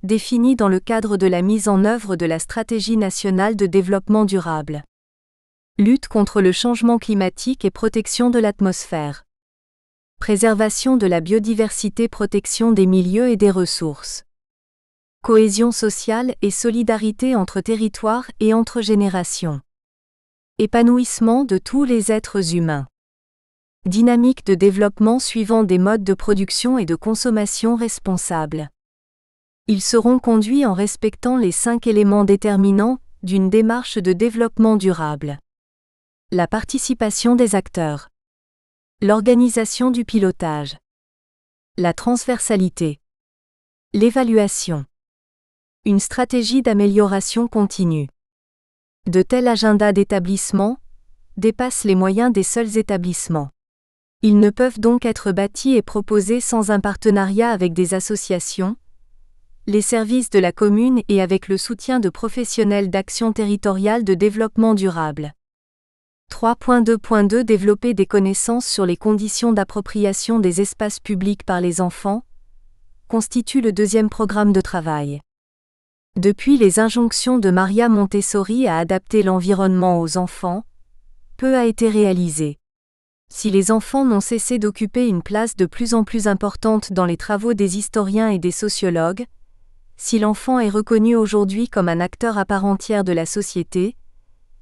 Speaker 1: définis dans le cadre de la mise en œuvre de la stratégie nationale de développement durable. Lutte contre le changement climatique et protection de l'atmosphère. Préservation de la biodiversité, protection des milieux et des ressources. Cohésion sociale et solidarité entre territoires et entre générations. Épanouissement de tous les êtres humains. Dynamique de développement suivant des modes de production et de consommation responsables. Ils seront conduits en respectant les 5 éléments déterminants d'une démarche de développement durable. La participation des acteurs. L'organisation du pilotage. La transversalité. L'évaluation. Une stratégie d'amélioration continue. De tels agendas d'établissement dépassent les moyens des seuls établissements. Ils ne peuvent donc être bâtis et proposés sans un partenariat avec des associations, les services de la commune et avec le soutien de professionnels d'action territoriale de développement durable. 3.2.2 Développer des connaissances sur les conditions d'appropriation des espaces publics par les enfants constitue le deuxième programme de travail. Depuis les injonctions de Maria Montessori à adapter l'environnement aux enfants, peu a été réalisé. Si les enfants n'ont cessé d'occuper une place de plus en plus importante dans les travaux des historiens et des sociologues, si l'enfant est reconnu aujourd'hui comme un acteur à part entière de la société,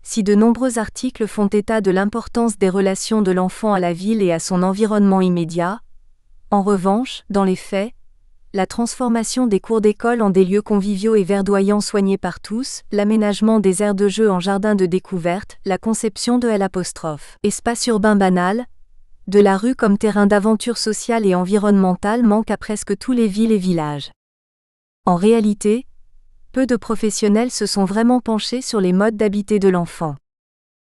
Speaker 1: si de nombreux articles font état de l'importance des relations de l'enfant à la ville et à son environnement immédiat, en revanche, dans les faits, la transformation des cours d'école en des lieux conviviaux et verdoyants soignés par tous, l'aménagement des aires de jeu en jardins de découverte, la conception de espace urbain banal, de la rue comme terrain d'aventure sociale et environnementale manque à presque tous les villes et villages. En réalité, peu de professionnels se sont vraiment penchés sur les modes d'habiter de l'enfant.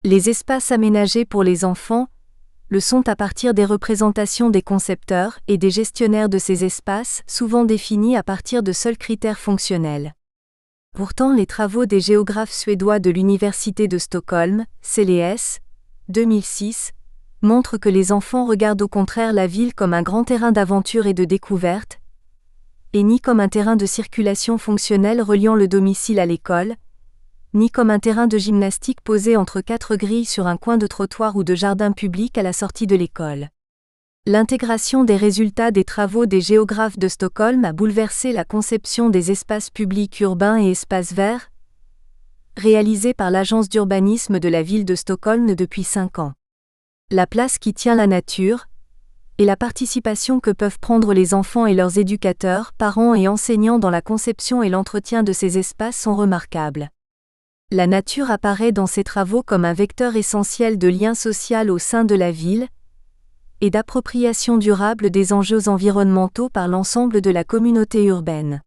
Speaker 1: Les espaces aménagés pour les enfants le sont à partir des représentations des concepteurs et des gestionnaires de ces espaces, souvent définis à partir de seuls critères fonctionnels. Pourtant, les travaux des géographes suédois de l'Université de Stockholm, CLS, 2006, montrent que les enfants regardent au contraire la ville comme un grand terrain d'aventure et de découverte, et ni comme un terrain de circulation fonctionnelle reliant le domicile à l'école, ni comme un terrain de gymnastique posé entre 4 grilles sur un coin de trottoir ou de jardin public à la sortie de l'école. L'intégration des résultats des travaux des géographes de Stockholm a bouleversé la conception des espaces publics urbains et espaces verts, réalisés par l'agence d'urbanisme de la ville de Stockholm depuis 5 ans. La place qui tient la nature, et la participation que peuvent prendre les enfants et leurs éducateurs, parents et enseignants dans la conception et l'entretien de ces espaces sont remarquables. La nature apparaît dans ces travaux comme un vecteur essentiel de lien social au sein de la ville et d'appropriation durable des enjeux environnementaux par l'ensemble de la communauté urbaine.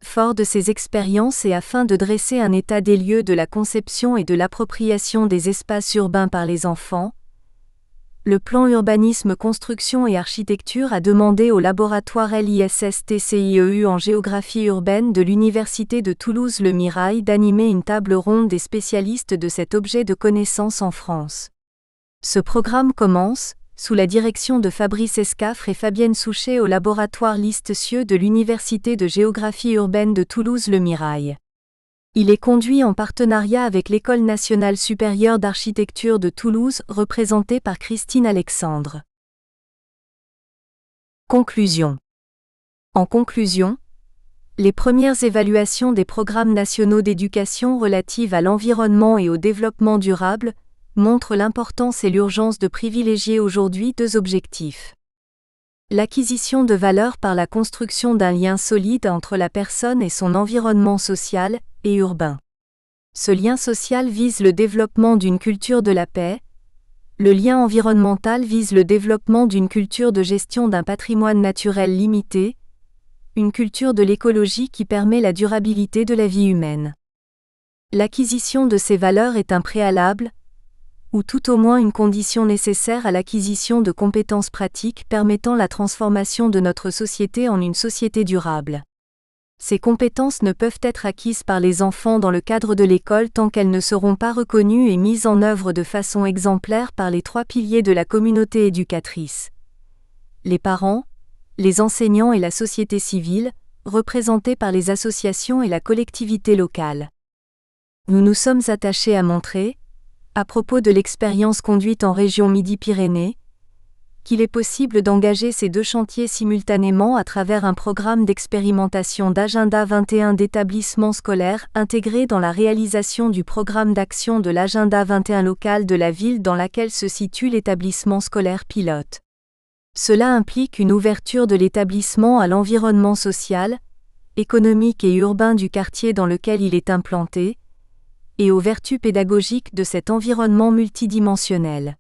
Speaker 1: Fort de ces expériences et afin de dresser un état des lieux de la conception et de l'appropriation des espaces urbains par les enfants, le plan urbanisme construction et architecture a demandé au laboratoire LISSTCIEU en géographie urbaine de l'Université de Toulouse Le Mirail d'animer une table ronde des spécialistes de cet objet de connaissance en France. Ce programme commence, sous la direction de Fabrice Escafre et Fabienne Souchet au laboratoire Listecieux de l'Université de géographie urbaine de Toulouse Le Mirail. Il est conduit en partenariat avec l'École nationale supérieure d'architecture de Toulouse, représentée par Christine Alexandre. Conclusion. En conclusion, les premières évaluations des programmes nationaux d'éducation relatives à l'environnement et au développement durable montrent l'importance et l'urgence de privilégier aujourd'hui 2 objectifs. L'acquisition de valeur par la construction d'un lien solide entre la personne et son environnement social et urbain. Ce lien social vise le développement d'une culture de la paix, le lien environnemental vise le développement d'une culture de gestion d'un patrimoine naturel limité, une culture de l'écologie qui permet la durabilité de la vie humaine. L'acquisition de ces valeurs est un préalable, ou tout au moins une condition nécessaire à l'acquisition de compétences pratiques permettant la transformation de notre société en une société durable. Ces compétences ne peuvent être acquises par les enfants dans le cadre de l'école tant qu'elles ne seront pas reconnues et mises en œuvre de façon exemplaire par les 3 piliers de la communauté éducatrice. Les parents, les enseignants et la société civile, représentés par les associations et la collectivité locale. Nous nous sommes attachés à montrer, à propos de l'expérience conduite en région Midi-Pyrénées, qu'il est possible d'engager ces 2 chantiers simultanément à travers un programme d'expérimentation d'Agenda 21 d'établissement scolaire intégré dans la réalisation du programme d'action de l'Agenda 21 local de la ville dans laquelle se situe l'établissement scolaire pilote. Cela implique une ouverture de l'établissement à l'environnement social, économique et urbain du quartier dans lequel il est implanté, et aux vertus pédagogiques de cet environnement multidimensionnel.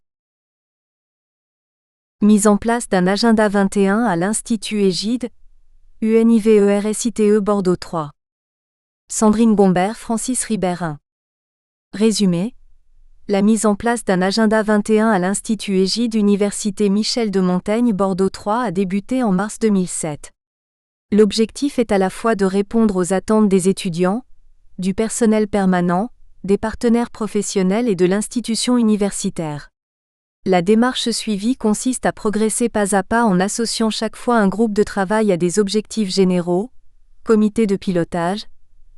Speaker 1: Mise en place d'un Agenda 21 à l'Institut Égide, UNIVERSITE Bordeaux 3. Sandrine Gombert, Francis Ribérin. Résumé. La mise en place d'un Agenda 21 à l'Institut Égide Université Michel de Montaigne Bordeaux 3 a débuté en mars 2007. L'objectif est à la fois de répondre aux attentes des étudiants, du personnel permanent, des partenaires professionnels et de l'institution universitaire. La démarche suivie consiste à progresser pas à pas en associant chaque fois un groupe de travail à des objectifs généraux, comité de pilotage,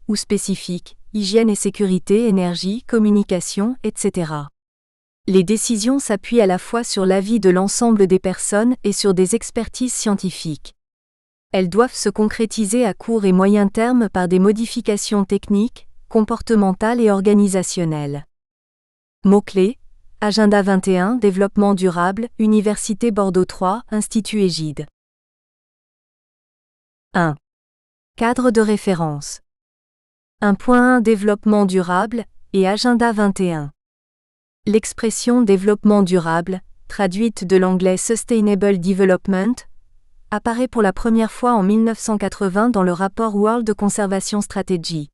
Speaker 1: ou spécifiques, hygiène et sécurité, énergie, communication, etc. Les décisions s'appuient à la fois sur l'avis de l'ensemble des personnes et sur des expertises scientifiques. Elles doivent se concrétiser à court et moyen terme par des modifications techniques, comportementales et organisationnelles. Mots-clés: Agenda 21, développement durable, Université Bordeaux 3, Institut Égide. 1. Cadre de référence. 1.1 Développement durable et Agenda 21. L'expression développement durable, traduite de l'anglais Sustainable Development, apparaît pour la première fois en 1980 dans le rapport World Conservation Strategy.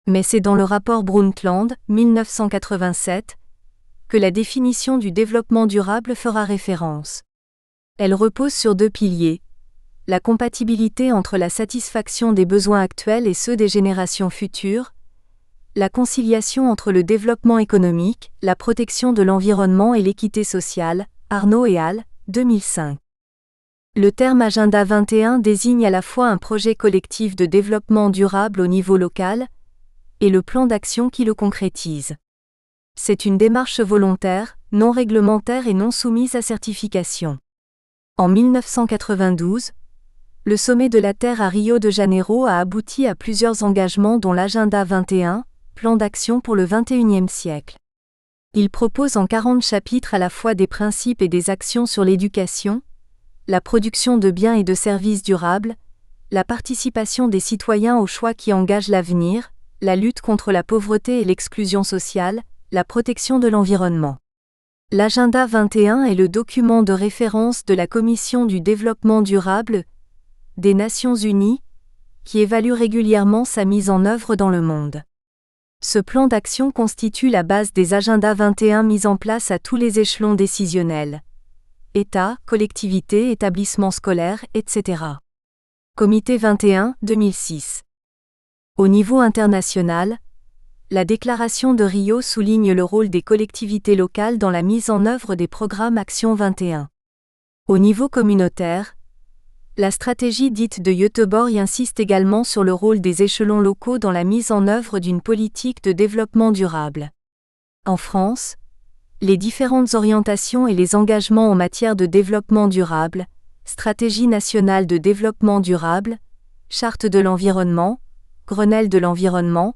Speaker 1: Mais c'est dans le rapport Brundtland, 1987, que la définition du développement durable fera référence. Elle repose sur 2 piliers: la compatibilité entre la satisfaction des besoins actuels et ceux des générations futures, la conciliation entre le développement économique, la protection de l'environnement et l'équité sociale, Arnaud et al., 2005. Le terme Agenda 21 désigne à la fois un projet collectif de développement durable au niveau local, et le plan d'action qui le concrétise. C'est une démarche volontaire, non réglementaire et non soumise à certification. En 1992, le sommet de la Terre à Rio de Janeiro a abouti à plusieurs engagements dont l'Agenda 21, plan d'action pour le XXIe siècle. Il propose en 40 chapitres à la fois des principes et des actions sur l'éducation, la production de biens et de services durables, la participation des citoyens aux choix qui engagent l'avenir, la lutte contre la pauvreté et l'exclusion sociale, la protection de l'environnement. L'Agenda 21 est le document de référence de la Commission du développement durable des Nations Unies, qui évalue régulièrement sa mise en œuvre dans le monde. Ce plan d'action constitue la base des agendas 21 mis en place à tous les échelons décisionnels. État, collectivités, établissements scolaires, etc. Comité 21, 2006. Au niveau international, la déclaration de Rio souligne le rôle des collectivités locales dans la mise en œuvre des programmes Action 21. Au niveau communautaire, la stratégie dite de Göteborg insiste également sur le rôle des échelons locaux dans la mise en œuvre d'une politique de développement durable. En France, les différentes orientations et les engagements en matière de développement durable, Stratégie nationale de développement durable, Charte de l'environnement, Grenelle de l'environnement,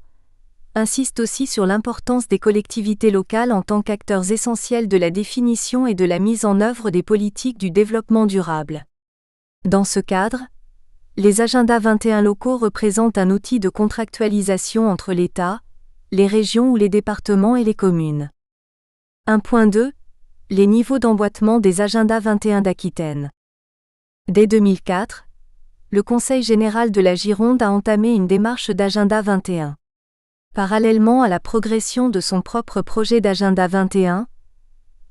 Speaker 1: insistent aussi sur l'importance des collectivités locales en tant qu'acteurs essentiels de la définition et de la mise en œuvre des politiques du développement durable. Dans ce cadre, les agendas 21 locaux représentent un outil de contractualisation entre l'État, les régions ou les départements et les communes. 1.2 Les niveaux d'emboîtement des agendas 21 d'Aquitaine. Dès 2004, le Conseil général de la Gironde a entamé une démarche d'agenda 21. Parallèlement à la progression de son propre projet d'agenda 21,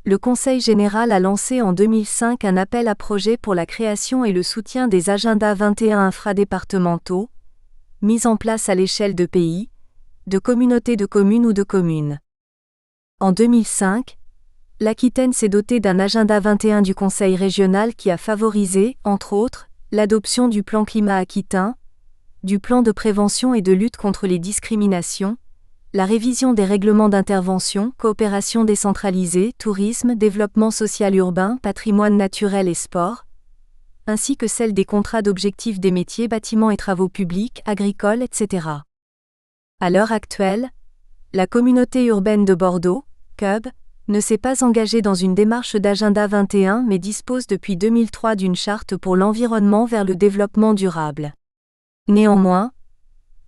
Speaker 1: le Conseil général a lancé en 2005 un appel à projets pour la création et le soutien des agendas 21 infradépartementaux, mis en place à l'échelle de pays, de communautés de communes ou de communes. En 2005, l'Aquitaine s'est dotée d'un agenda 21 du Conseil régional qui a favorisé, entre autres, l'adoption du plan climat aquitain, du plan de prévention et de lutte contre les discriminations, la révision des règlements d'intervention, coopération décentralisée, tourisme, développement social urbain, patrimoine naturel et sport, ainsi que celle des contrats d'objectifs des métiers bâtiments et travaux publics, agricoles, etc. À l'heure actuelle, la communauté urbaine de Bordeaux, CUB, ne s'est pas engagée dans une démarche d'agenda 21 mais dispose depuis 2003 d'une charte pour l'environnement vers le développement durable. Néanmoins,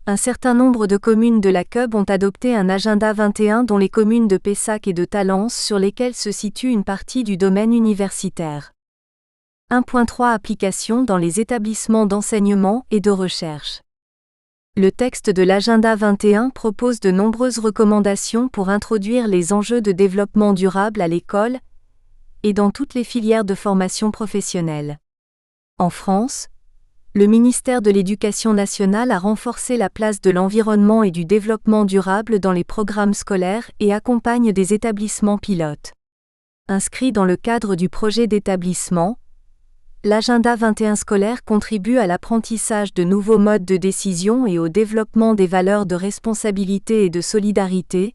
Speaker 1: un certain nombre de communes de la CUB ont adopté un agenda 21 dont les communes de Pessac et de Talence sur lesquelles se situe une partie du domaine universitaire. 1.3 Application dans les établissements d'enseignement et de recherche. Le texte de l'agenda 21 propose de nombreuses recommandations pour introduire les enjeux de développement durable à l'école et dans toutes les filières de formation professionnelle. En France, le ministère de l'Éducation nationale a renforcé la place de l'environnement et du développement durable dans les programmes scolaires et accompagne des établissements pilotes. Inscrit dans le cadre du projet d'établissement, l'agenda 21 scolaire contribue à l'apprentissage de nouveaux modes de décision et au développement des valeurs de responsabilité et de solidarité,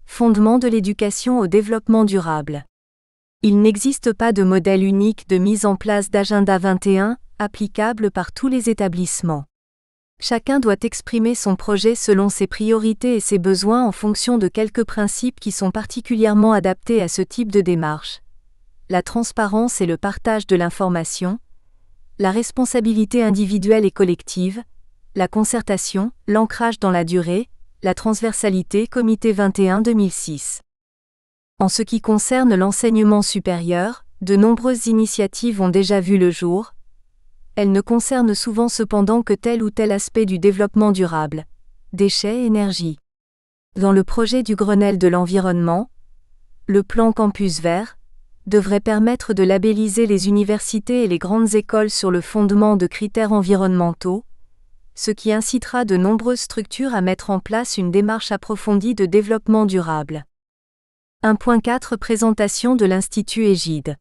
Speaker 1: fondement de l'éducation au développement durable. Il n'existe pas de modèle unique de mise en place d'agenda 21, applicable par tous les établissements. Chacun doit exprimer son projet selon ses priorités et ses besoins en fonction de quelques principes qui sont particulièrement adaptés à ce type de démarche. La transparence et le partage de l'information, la responsabilité individuelle et collective, la concertation, l'ancrage dans la durée, la transversalité Comité 21-2006. En ce qui concerne l'enseignement supérieur, de nombreuses initiatives ont déjà vu le jour. Elles ne concernent souvent cependant que tel ou tel aspect du développement durable, déchets, énergie. Dans le projet du Grenelle de l'environnement, le plan Campus Vert devrait permettre de labelliser les universités et les grandes écoles sur le fondement de critères environnementaux, ce qui incitera de nombreuses structures à mettre en place une démarche approfondie de développement durable. 1.4 Présentation de l'Institut Égide.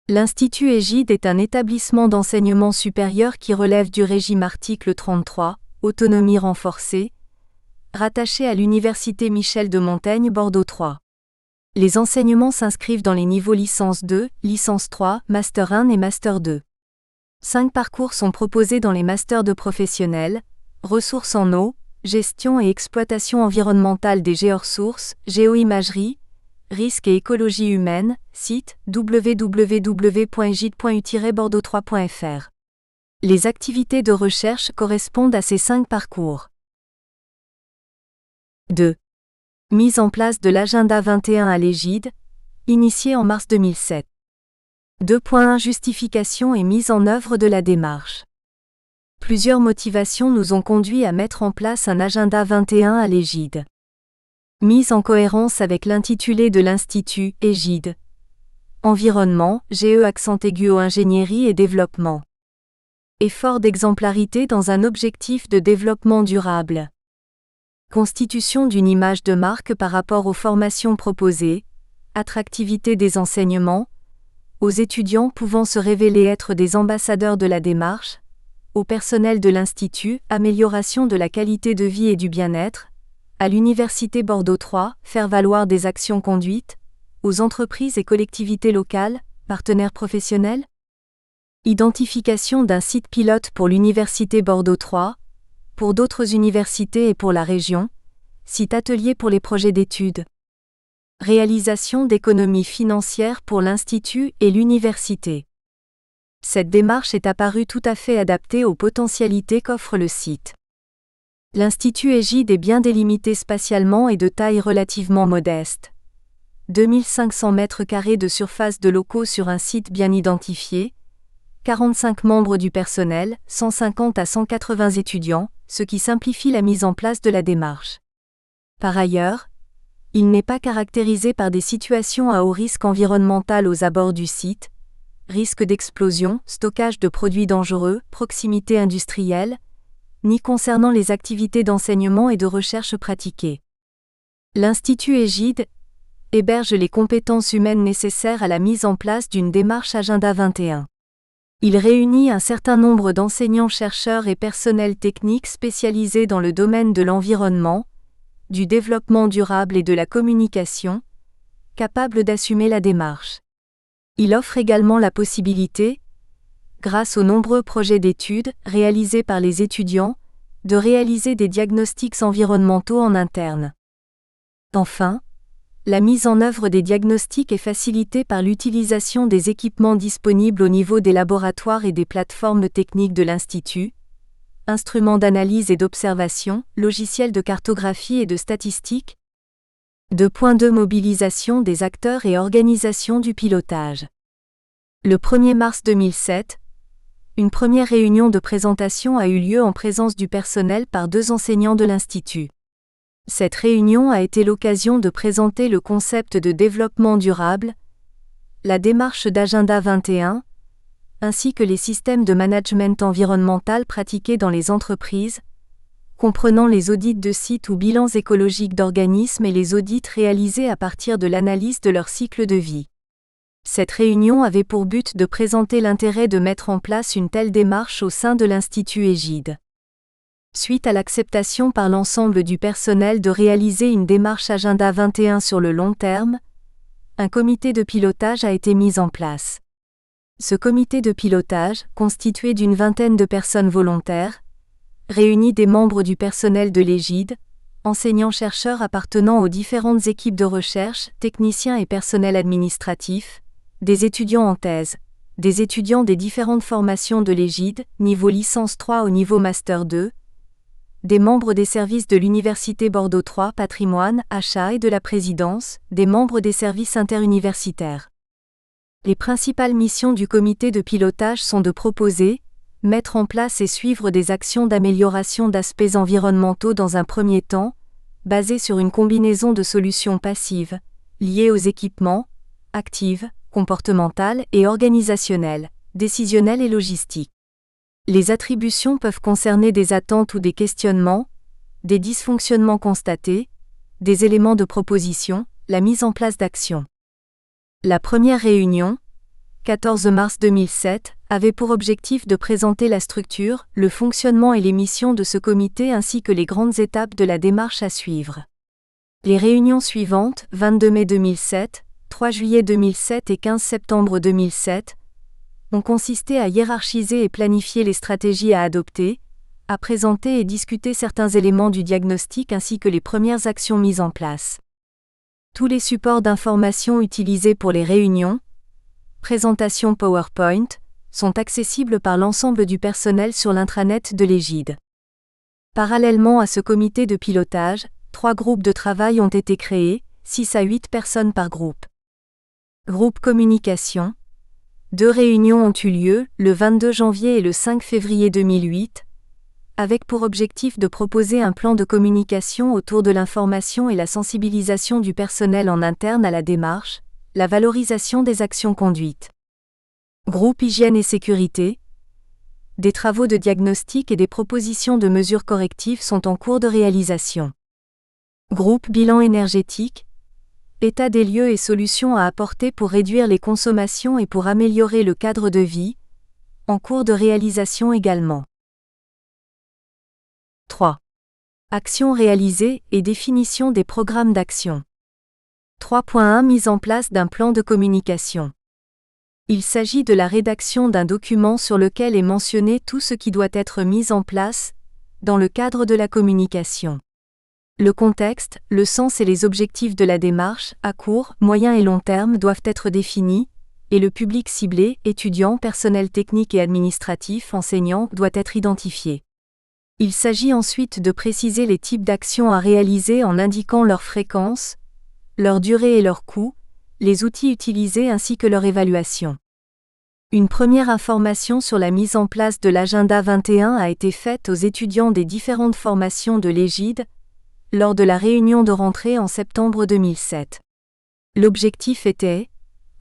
Speaker 1: L'Institut Égide est un établissement d'enseignement supérieur qui relève du régime article 33, autonomie renforcée, rattaché à l'Université Michel de Montaigne Bordeaux 3. Les enseignements s'inscrivent dans les niveaux licence 2, licence 3, master 1 et master 2. 5 parcours sont proposés dans les masters de professionnels, ressources en eau, gestion et exploitation environnementale des géoressources, géoimagerie, risques et écologie humaine, site www.egide.u-bordeaux3.fr. Les activités de recherche correspondent à ces 5 parcours. 2. Mise en place de l'agenda 21 à l'Égide, initié en mars 2007. 2.1 Justification et mise en œuvre de la démarche. Plusieurs motivations nous ont conduits à mettre en place un agenda 21 à l'Égide. Mise en cohérence avec l'intitulé de l'Institut Égide. Environnement, ingénierie et développement. Effort d'exemplarité dans un objectif de développement durable. Constitution d'une image de marque par rapport aux formations proposées, attractivité des enseignements, aux étudiants pouvant se révéler être des ambassadeurs de la démarche, au personnel de l'Institut, amélioration de la qualité de vie et du bien-être, à l'Université Bordeaux 3, faire valoir des actions conduites, aux entreprises et collectivités locales, partenaires professionnels. Identification d'un site pilote pour l'Université Bordeaux 3, pour d'autres universités et pour la région, site atelier pour les projets d'études. Réalisation d'économies financières pour l'Institut et l'université. Cette démarche est apparue tout à fait adaptée aux potentialités qu'offre le site. L'Institut Égide est bien délimité spatialement et de taille relativement modeste. 2500 m² de surface de locaux sur un site bien identifié, 45 membres du personnel, 150 à 180 étudiants, ce qui simplifie la mise en place de la démarche. Par ailleurs, il n'est pas caractérisé par des situations à haut risque environnemental aux abords du site, risque d'explosion, stockage de produits dangereux, proximité industrielle, ni concernant les activités d'enseignement et de recherche pratiquées. L'Institut Égide héberge les compétences humaines nécessaires à la mise en place d'une démarche Agenda 21. Il réunit un certain nombre d'enseignants-chercheurs et personnels techniques spécialisés dans le domaine de l'environnement, du développement durable et de la communication, capables d'assumer la démarche. Il offre également la possibilité, grâce aux nombreux projets d'études réalisés par les étudiants, de réaliser des diagnostics environnementaux en interne. Enfin, la mise en œuvre des diagnostics est facilitée par l'utilisation des équipements disponibles au niveau des laboratoires et des plateformes techniques de l'Institut, instruments d'analyse et d'observation, logiciels de cartographie et de statistique. 2.2 Mobilisation des acteurs et organisation du pilotage. Le 1er mars 2007, une première réunion de présentation a eu lieu en présence du personnel par 2 enseignants de l'Institut. Cette réunion a été l'occasion de présenter le concept de développement durable, la démarche d'Agenda 21, ainsi que les systèmes de management environnemental pratiqués dans les entreprises, comprenant les audits de sites ou bilans écologiques d'organismes et les audits réalisés à partir de l'analyse de leur cycle de vie. Cette réunion avait pour but de présenter l'intérêt de mettre en place une telle démarche au sein de l'Institut Égide. Suite à l'acceptation par l'ensemble du personnel de réaliser une démarche Agenda 21 sur le long terme, un comité de pilotage a été mis en place. Ce comité de pilotage, constitué d'une vingtaine de personnes volontaires, réunit des membres du personnel de l'Égide, enseignants-chercheurs appartenant aux différentes équipes de recherche, techniciens et personnel administratif, des étudiants en thèse, des étudiants des différentes formations de l'Égide, niveau licence 3 au niveau master 2, des membres des services de l'Université Bordeaux 3 Patrimoine, Achat et de la Présidence, des membres des services interuniversitaires. Les principales missions du comité de pilotage sont de proposer, mettre en place et suivre des actions d'amélioration d'aspects environnementaux dans un premier temps, basées sur une combinaison de solutions passives, liées aux équipements, actives, comportementales et organisationnelles, décisionnelles et logistiques. Les attributions peuvent concerner des attentes ou des questionnements, des dysfonctionnements constatés, des éléments de proposition, la mise en place d'actions. La première réunion, 14 mars 2007, avait pour objectif de présenter la structure, le fonctionnement et les missions de ce comité ainsi que les grandes étapes de la démarche à suivre. Les réunions suivantes, 22 mai 2007, 3 juillet 2007 et 15 septembre 2007, ont consisté à hiérarchiser et planifier les stratégies à adopter, à présenter et discuter certains éléments du diagnostic ainsi que les premières actions mises en place. Tous les supports d'information utilisés pour les réunions, présentation PowerPoint, sont accessibles par l'ensemble du personnel sur l'intranet de l'Égide. Parallèlement à ce comité de pilotage, 3 groupes de travail ont été créés, 6 à 8 personnes par groupe. Groupe communication. 2 réunions ont eu lieu, le 22 janvier et le 5 février 2008, avec pour objectif de proposer un plan de communication autour de l'information et la sensibilisation du personnel en interne à la démarche, la valorisation des actions conduites. Groupe hygiène et sécurité. Des travaux de diagnostic et des propositions de mesures correctives sont en cours de réalisation. Groupe bilan énergétique. État des lieux et solutions à apporter pour réduire les consommations et pour améliorer le cadre de vie, en cours de réalisation également. 3. Actions réalisées et définition des programmes d'action. 3.1 Mise en place d'un plan de communication. Il s'agit de la rédaction d'un document sur lequel est mentionné tout ce qui doit être mis en place, dans le cadre de la communication. Le contexte, le sens et les objectifs de la démarche, à court, moyen et long terme doivent être définis, et le public ciblé, étudiants, personnel technique et administratif, enseignants, doit être identifié. Il s'agit ensuite de préciser les types d'actions à réaliser en indiquant leur fréquence, leur durée et leur coût, les outils utilisés ainsi que leur évaluation. Une première information sur la mise en place de l'agenda 21 a été faite aux étudiants des différentes formations de l'Égide, lors de la réunion de rentrée en septembre 2007. L'objectif était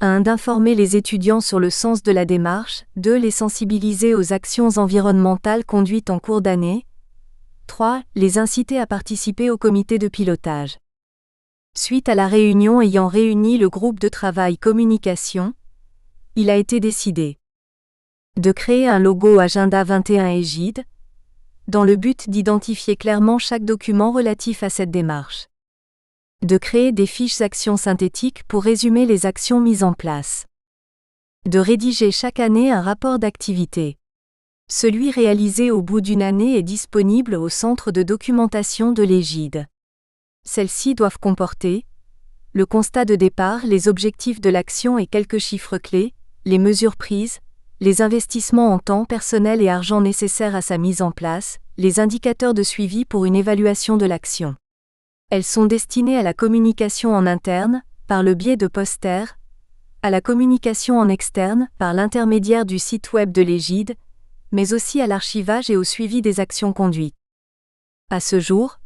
Speaker 1: 1. D'informer les étudiants sur le sens de la démarche, 2. Les sensibiliser aux actions environnementales conduites en cours d'année, 3. Les inciter à participer au comité de pilotage. Suite à la réunion ayant réuni le groupe de travail communication, il a été décidé de créer un logo Agenda 21 Égide, dans le but d'identifier clairement chaque document relatif à cette démarche. De créer des fiches actions synthétiques pour résumer les actions mises en place. De rédiger chaque année un rapport d'activité. Celui réalisé au bout d'une année est disponible au centre de documentation de l'Égide. Celles-ci doivent comporter le constat de départ, les objectifs de l'action et quelques chiffres clés, les mesures prises, les investissements en temps personnel et argent nécessaires à sa mise en place, les indicateurs de suivi pour une évaluation de l'action. Elles sont destinées à la communication en interne, par le biais de posters, à la communication en externe, par l'intermédiaire du site web de l'Égide, mais aussi à l'archivage et au suivi des actions conduites. À ce jour,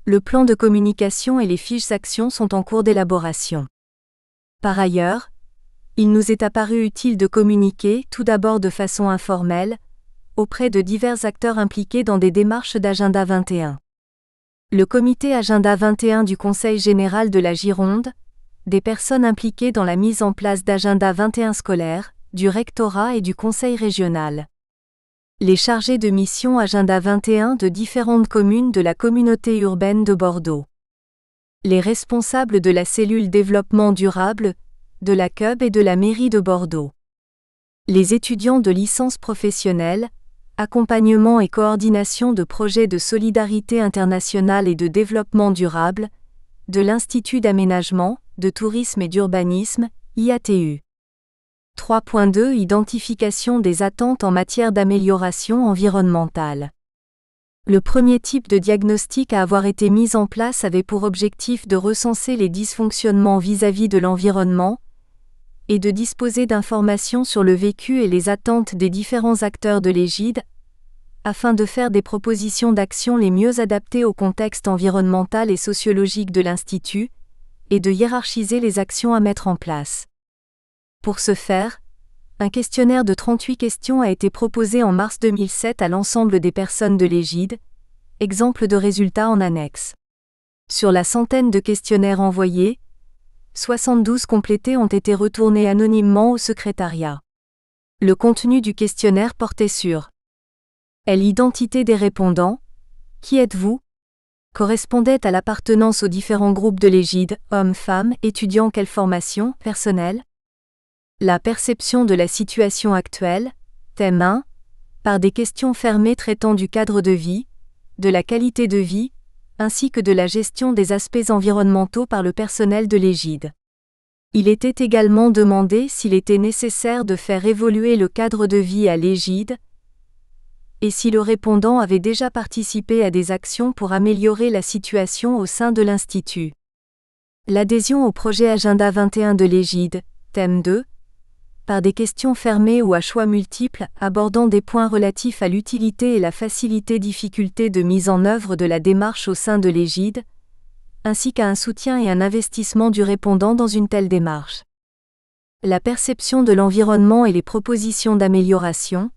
Speaker 1: le plan de communication et les fiches actions sont en cours d'élaboration. Par ailleurs, il nous est apparu utile de communiquer, tout d'abord de façon informelle, auprès de divers acteurs impliqués dans des démarches d'Agenda 21. Le comité Agenda 21 du Conseil général de la Gironde, des personnes impliquées dans la mise en place d'Agenda 21 scolaire, du rectorat et du conseil régional. Les chargés de mission Agenda 21 de différentes communes de la communauté urbaine de Bordeaux. Les responsables de la cellule développement durable, de la CUB et de la mairie de Bordeaux. Les étudiants de licence professionnelle, accompagnement et coordination de projets de solidarité internationale et de développement durable, de l'Institut d'aménagement, de tourisme et d'urbanisme, IATU. 3.2 Identification des attentes en matière d'amélioration environnementale. Le premier type de diagnostic à avoir été mis en place avait pour objectif de recenser les dysfonctionnements vis-à-vis de l'environnement et de disposer d'informations sur le vécu et les attentes des différents acteurs de l'Égide, afin de faire des propositions d'action les mieux adaptées au contexte environnemental et sociologique de l'Institut, et de hiérarchiser les actions à mettre en place. Pour ce faire, un questionnaire de 38 questions a été proposé en mars 2007 à l'ensemble des personnes de l'Égide, exemple de résultats en annexe. Sur la centaine de questionnaires envoyés, 72 complétés ont été retournés anonymement au secrétariat. Le contenu du questionnaire portait sur l'identité des répondants, qui êtes-vous, correspondait à l'appartenance aux différents groupes de l'Égide, hommes, femmes, étudiants, quelle formation, personnel. La perception de la situation actuelle, thème 1, par des questions fermées traitant du cadre de vie, de la qualité de vie, ainsi que de la gestion des aspects environnementaux par le personnel de l'Égide. Il était également demandé s'il était nécessaire de faire évoluer le cadre de vie à l'Égide, et si le répondant avait déjà participé à des actions pour améliorer la situation au sein de l'Institut. L'adhésion au projet Agenda 21 de l'Égide, thème 2, par des questions fermées ou à choix multiples abordant des points relatifs à l'utilité et la facilité-difficulté de mise en œuvre de la démarche au sein de l'Égide, ainsi qu'à un soutien et un investissement du répondant dans une telle démarche. La perception de l'environnement et les propositions d'amélioration,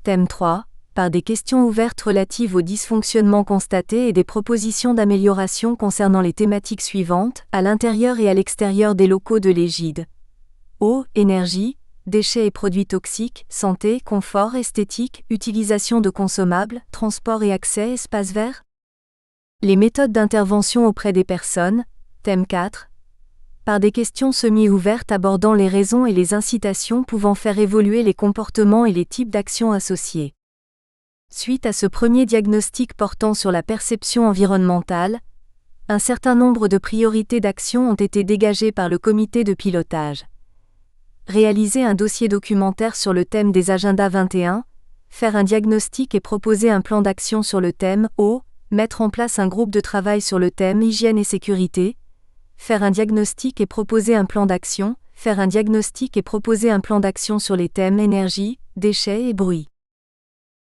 Speaker 1: thème 3, par des questions ouvertes relatives aux dysfonctionnements constatés et des propositions d'amélioration concernant les thématiques suivantes, à l'intérieur et à l'extérieur des locaux de l'Égide. Eau, énergie, déchets et produits toxiques, santé, confort, esthétique, utilisation de consommables, transport et accès, espaces verts. Les méthodes d'intervention auprès des personnes, thème 4, par des questions semi-ouvertes abordant les raisons et les incitations pouvant faire évoluer les comportements et les types d'actions associés. Suite à ce premier diagnostic portant sur la perception environnementale, un certain nombre de priorités d'action ont été dégagées par le comité de pilotage. Réaliser un dossier documentaire sur le thème des agendas 21, faire un diagnostic et proposer un plan d'action sur le thème eau, mettre en place un groupe de travail sur le thème hygiène et sécurité, faire un diagnostic et proposer un plan d'action, faire un diagnostic et proposer un plan d'action sur les thèmes énergie, déchets et bruit.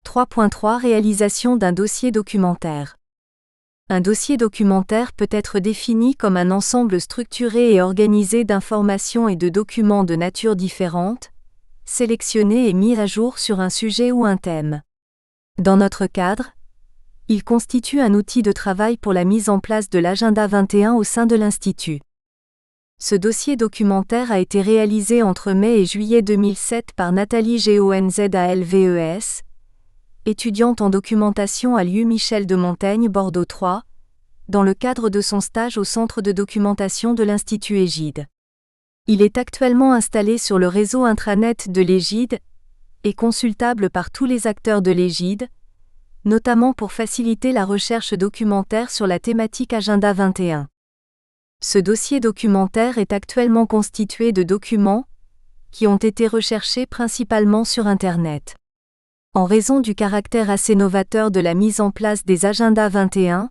Speaker 1: 3.3 Réalisation d'un dossier documentaire. Un dossier documentaire peut être défini comme un ensemble structuré et organisé d'informations et de documents de nature différente, sélectionnés et mis à jour sur un sujet ou un thème. Dans notre cadre, il constitue un outil de travail pour la mise en place de l'agenda 21 au sein de l'Institut. Ce dossier documentaire a été réalisé entre mai et juillet 2007 par Nathalie Gonzalez, étudiante en documentation à l'U Michel de Montaigne, Bordeaux 3, dans le cadre de son stage au Centre de documentation de l'Institut Égide. Il est actuellement installé sur le réseau intranet de l'Égide et consultable par tous les acteurs de l'Égide, notamment pour faciliter la recherche documentaire sur la thématique Agenda 21. Ce dossier documentaire est actuellement constitué de documents qui ont été recherchés principalement sur Internet. En raison du caractère assez novateur de la mise en place des agendas 21,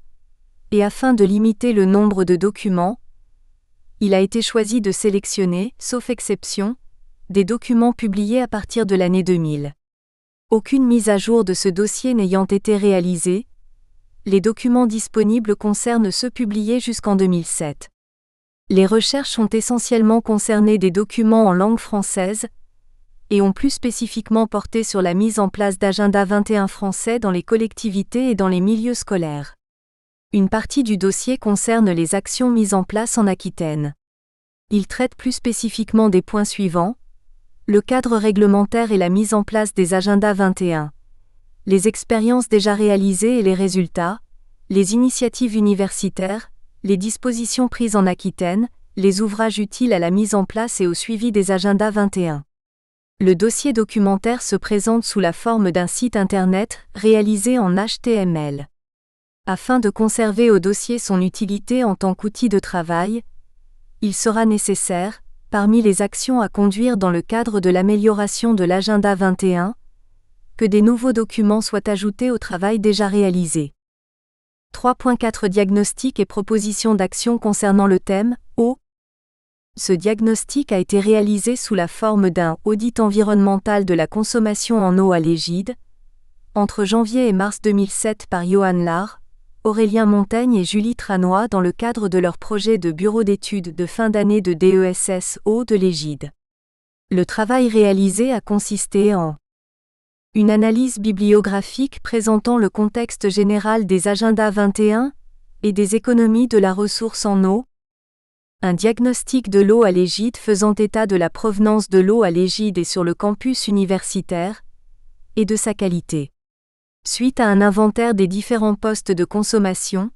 Speaker 1: et afin de limiter le nombre de documents, il a été choisi de sélectionner, sauf exception, des documents publiés à partir de l'année 2000. Aucune mise à jour de ce dossier n'ayant été réalisée, les documents disponibles concernent ceux publiés jusqu'en 2007. Les recherches ont essentiellement concerné des documents en langue française, et ont plus spécifiquement porté sur la mise en place d'agenda 21 français dans les collectivités et dans les milieux scolaires. Une partie du dossier concerne les actions mises en place en Aquitaine. Il traite plus spécifiquement des points suivants: le cadre réglementaire et la mise en place des agendas 21, les expériences déjà réalisées et les résultats, les initiatives universitaires, les dispositions prises en Aquitaine, les ouvrages utiles à la mise en place et au suivi des agendas 21. Le dossier documentaire se présente sous la forme d'un site internet réalisé en HTML. Afin de conserver au dossier son utilité en tant qu'outil de travail, il sera nécessaire, parmi les actions à conduire dans le cadre de l'amélioration de l'agenda 21, que des nouveaux documents soient ajoutés au travail déjà réalisé. 3.4 Diagnostic et propositions d'action concernant le thème eau. Ce diagnostic a été réalisé sous la forme d'un audit environnemental de la consommation en eau à l'Égide, entre janvier et mars 2007 par Johan Lahr, Aurélien Montaigne et Julie Tranois dans le cadre de leur projet de bureau d'études de fin d'année de DESS eau de l'Égide. Le travail réalisé a consisté en une analyse bibliographique présentant le contexte général des agendas 21 et des économies de la ressource en eau, un diagnostic de l'eau à l'Égide faisant état de la provenance de l'eau à l'Égide et sur le campus universitaire, et de sa qualité. Suite à un inventaire des différents postes de consommation,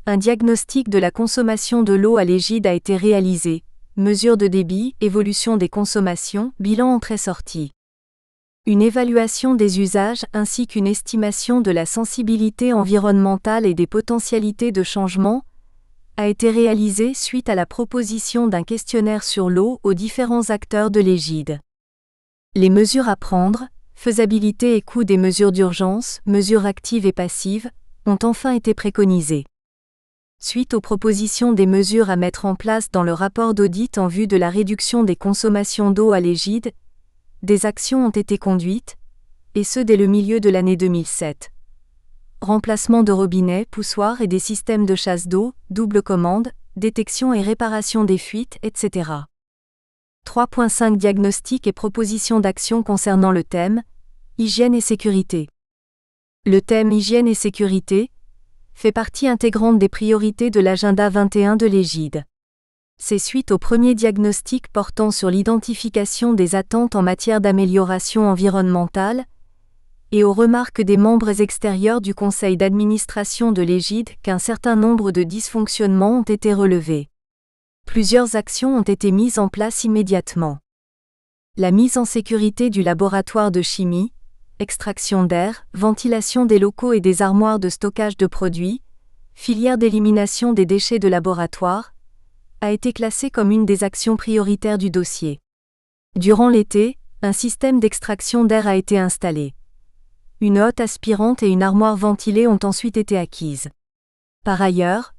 Speaker 1: un diagnostic de la consommation de l'eau à l'Égide a été réalisé, mesure de débit, évolution des consommations, bilan entrée-sortie. Une évaluation des usages ainsi qu'une estimation de la sensibilité environnementale et des potentialités de changement a été réalisée suite à la proposition d'un questionnaire sur l'eau aux différents acteurs de l'Égide. Les mesures à prendre, faisabilité et coût des mesures d'urgence, mesures actives et passives, ont enfin été préconisées. Suite aux propositions des mesures à mettre en place dans le rapport d'audit en vue de la réduction des consommations d'eau à l'Égide, des actions ont été conduites, et ce dès le milieu de l'année 2007. Remplacement de robinets, poussoirs et des systèmes de chasse d'eau, double commande, détection et réparation des fuites, etc. 3.5 Diagnostic et propositions d'action concernant le thème hygiène et sécurité. Le thème hygiène et sécurité fait partie intégrante des priorités de l'agenda 21 de l'Égide. C'est suite au premier diagnostic portant sur l'identification des attentes en matière d'amélioration environnementale et aux remarques des membres extérieurs du conseil d'administration de l'Égide qu'un certain nombre de dysfonctionnements ont été relevés. Plusieurs actions ont été mises en place immédiatement. La mise en sécurité du laboratoire de chimie, extraction d'air, ventilation des locaux et des armoires de stockage de produits, filière d'élimination des déchets de laboratoire, a été classée comme une des actions prioritaires du dossier. Durant l'été, un système d'extraction d'air a été installé. Une hotte aspirante et une armoire ventilée ont ensuite été acquises. Par ailleurs,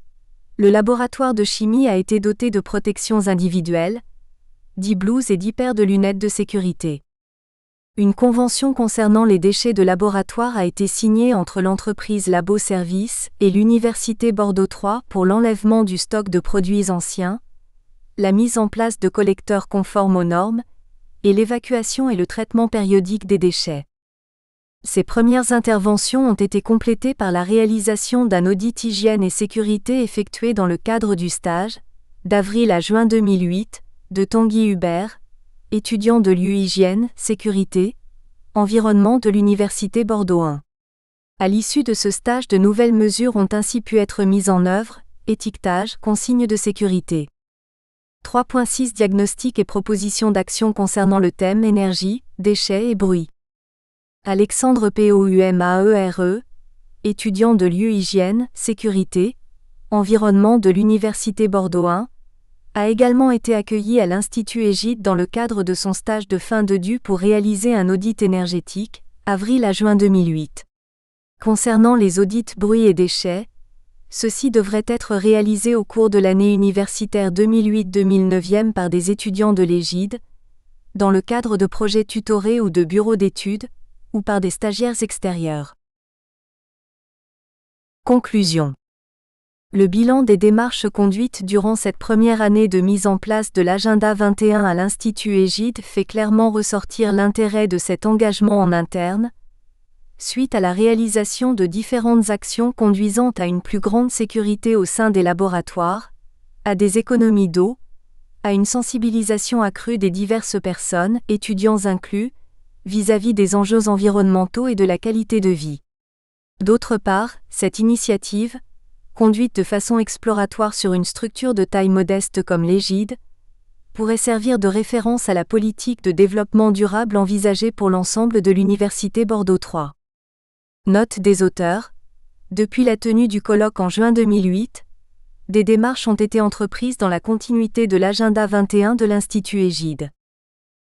Speaker 1: le laboratoire de chimie a été doté de protections individuelles, 10 blouses et 10 paires de lunettes de sécurité. Une convention concernant les déchets de laboratoire a été signée entre l'entreprise Labo Service et l'Université Bordeaux III pour l'enlèvement du stock de produits anciens, la mise en place de collecteurs conformes aux normes, et l'évacuation et le traitement périodique des déchets. Ces premières interventions ont été complétées par la réalisation d'un audit hygiène et sécurité effectué dans le cadre du stage, d'avril à juin 2008, de Tanguy Hubert, étudiant de l'U Hygiène, Sécurité, Environnement de l'Université Bordeaux I. À l'issue de ce stage, de nouvelles mesures ont ainsi pu être mises en œuvre: étiquetage, consignes de sécurité. 3.6 Diagnostic et propositions d'action concernant le thème énergie, déchets et bruit. Alexandre Poumaere, étudiant de l'U Hygiène, Sécurité, Environnement de l'Université Bordeaux I, a également été accueilli à l'Institut Égide dans le cadre de son stage de fin de DU pour réaliser un audit énergétique, avril à juin 2008. Concernant les audits bruit et déchets, ceux-ci devraient être réalisés au cours de l'année universitaire 2008-2009 par des étudiants de l'Égide, dans le cadre de projets tutorés ou de bureaux d'études, ou par des stagiaires extérieurs. Conclusion. Le bilan des démarches conduites durant cette première année de mise en place de l'Agenda 21 à l'Institut Égide fait clairement ressortir l'intérêt de cet engagement en interne, suite à la réalisation de différentes actions conduisant à une plus grande sécurité au sein des laboratoires, à des économies d'eau, à une sensibilisation accrue des diverses personnes, étudiants inclus, vis-à-vis des enjeux environnementaux et de la qualité de vie. D'autre part, cette initiative, conduite de façon exploratoire sur une structure de taille modeste comme l'Égide, pourrait servir de référence à la politique de développement durable envisagée pour l'ensemble de l'Université Bordeaux III. Note des auteurs. Depuis la tenue du colloque en juin 2008, des démarches ont été entreprises dans la continuité de l'Agenda 21 de l'Institut Égide.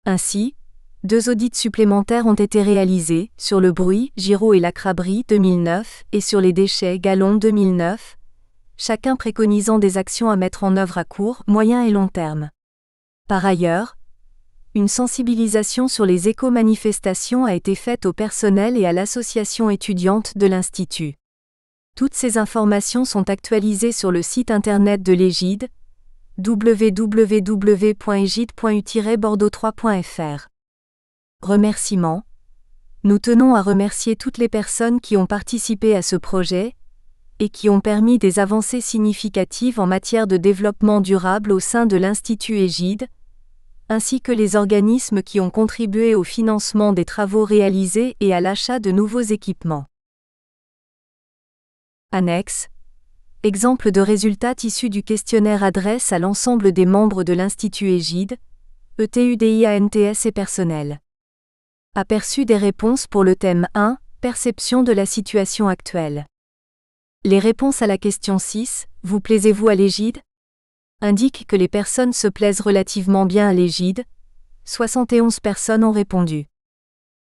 Speaker 1: Ainsi, 2 audits supplémentaires ont été réalisés, sur le bruit, Giraud et Lacrabry 2009, et sur les déchets, Gallon 2009, chacun préconisant des actions à mettre en œuvre à court, moyen et long terme. Par ailleurs, une sensibilisation sur les éco-manifestations a été faite au personnel et à l'association étudiante de l'Institut. Toutes ces informations sont actualisées sur le site internet de l'Égide, www.egide.u-bordeaux3.fr. Remerciements. Nous tenons à remercier toutes les personnes qui ont participé à ce projet et qui ont permis des avancées significatives en matière de développement durable au sein de l'Institut Égide, ainsi que les organismes qui ont contribué au financement des travaux réalisés et à l'achat de nouveaux équipements. Annexe. Exemple de résultats issus du questionnaire adresse à l'ensemble des membres de l'Institut Égide, ETUDIANTS et personnel. Aperçu des réponses pour le thème 1, perception de la situation actuelle. Les réponses à la question 6, vous plaisez-vous à l'Égide ? Indiquent que les personnes se plaisent relativement bien à l'Égide. 71 personnes ont répondu.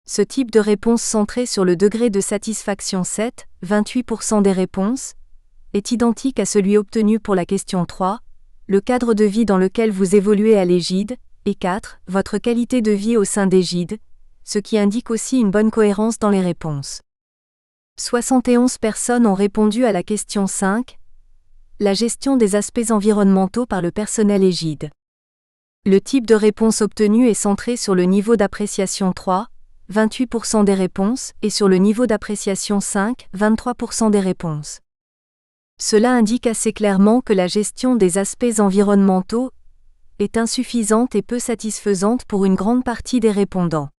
Speaker 1: Ce type de réponse centrée sur le degré de satisfaction 7, 28% des réponses, est identique à celui obtenu pour la question 3, le cadre de vie dans lequel vous évoluez à l'Égide, et 4, votre qualité de vie au sein d'Égide, ce qui indique aussi une bonne cohérence dans les réponses. 71 personnes ont répondu à la question 5, la gestion des aspects environnementaux par le personnel Égide. Le type de réponse obtenu est centré sur le niveau d'appréciation 3, 28% des réponses, et sur le niveau d'appréciation 5, 23% des réponses. Cela indique assez clairement que la gestion des aspects environnementaux est insuffisante et peu satisfaisante pour une grande partie des répondants.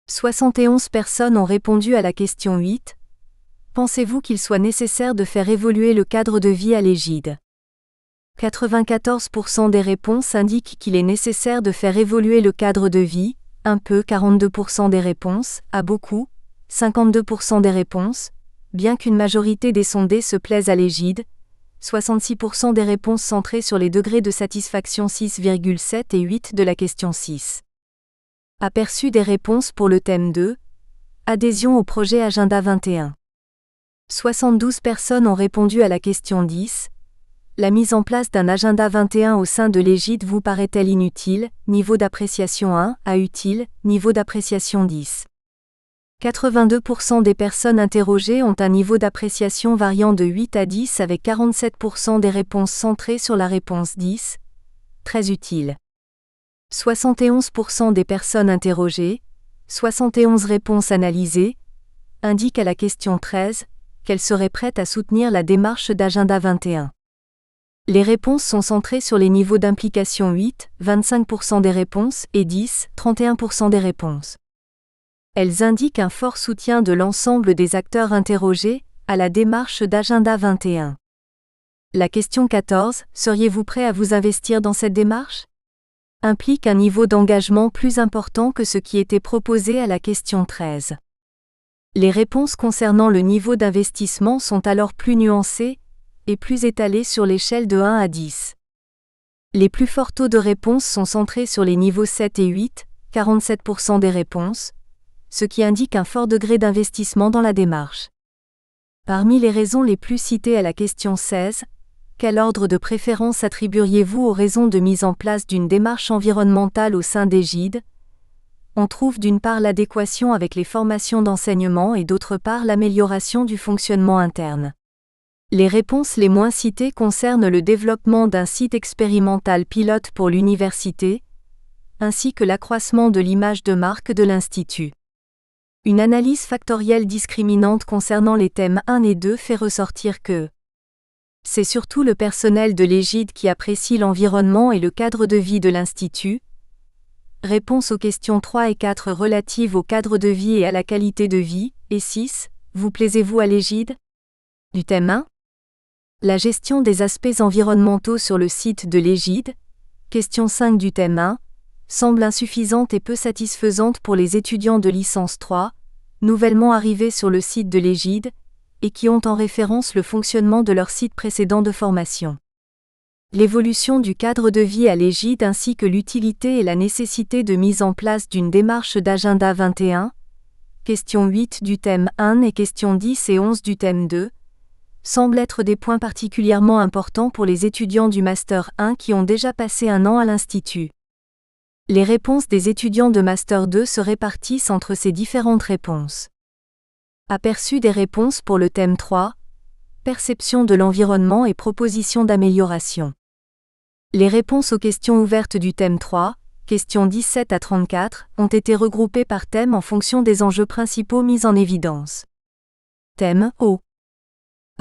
Speaker 1: 71 personnes ont répondu à la question 8. Pensez-vous qu'il soit nécessaire de faire évoluer le cadre de vie à l'Égide ? 94% des réponses indiquent qu'il est nécessaire de faire évoluer le cadre de vie, un peu 42% des réponses, à beaucoup, 52% des réponses, bien qu'une majorité des sondés se plaisent à l'Égide, 66% des réponses centrées sur les degrés de satisfaction 6,7 et 8 de la question 6. Aperçu des réponses pour le thème 2, adhésion au projet Agenda 21. 72 personnes ont répondu à la question 10, La mise en place d'un agenda 21 au sein de l'égide vous paraît-elle inutile? Niveau d'appréciation 1, à utile, niveau d'appréciation 10. 82% des personnes interrogées ont un niveau d'appréciation variant de 8 à 10 avec 47% des réponses centrées sur la réponse 10, très utile. 71% des personnes interrogées, 71 réponses analysées, indiquent à la question 13 qu'elles seraient prêtes à soutenir la démarche d'agenda 21. Les réponses sont centrées sur les niveaux d'implication 8, 25% des réponses, et 10, 31% des réponses. Elles indiquent un fort soutien de l'ensemble des acteurs interrogés à la démarche d'agenda 21. La question 14, seriez-vous prêt à vous investir dans cette démarche? Implique un niveau d'engagement plus important que ce qui était proposé à la question 13. Les réponses concernant le niveau d'investissement sont alors plus nuancées et plus étalées sur l'échelle de 1 à 10. Les plus forts taux de réponse sont centrés sur les niveaux 7 et 8, 47% des réponses, ce qui indique un fort degré d'investissement dans la démarche. Parmi les raisons les plus citées à la question 16, quel ordre de préférence attribueriez-vous aux raisons de mise en place d'une démarche environnementale au sein d'Égide? On trouve d'une part l'adéquation avec les formations d'enseignement et d'autre part l'amélioration du fonctionnement interne. Les réponses les moins citées concernent le développement d'un site expérimental pilote pour l'université, ainsi que l'accroissement de l'image de marque de l'Institut. Une analyse factorielle discriminante concernant les thèmes 1 et 2 fait ressortir que c'est surtout le personnel de l'Égide qui apprécie l'environnement et le cadre de vie de l'Institut. Réponse aux questions 3 et 4 relatives au cadre de vie et à la qualité de vie, et 6, vous plaisez-vous à l'Égide? Du thème 1. La gestion des aspects environnementaux sur le site de l'Égide, question 5 du thème 1, semble insuffisante et peu satisfaisante pour les étudiants de licence 3, nouvellement arrivés sur le site de l'Égide, et qui ont en référence le fonctionnement de leur site précédent de formation. L'évolution du cadre de vie à l'Égide ainsi que l'utilité et la nécessité de mise en place d'une démarche d'agenda 21, question 8 du thème 1 et questions 10 et 11 du thème 2, semblent être des points particulièrement importants pour les étudiants du Master 1 qui ont déjà passé un an à l'Institut. Les réponses des étudiants de Master 2 se répartissent entre ces différentes réponses. Aperçu des réponses pour le thème 3, perception de l'environnement et propositions d'amélioration. Les réponses aux questions ouvertes du thème 3, questions 17 à 34, ont été regroupées par thème en fonction des enjeux principaux mis en évidence. Thème O.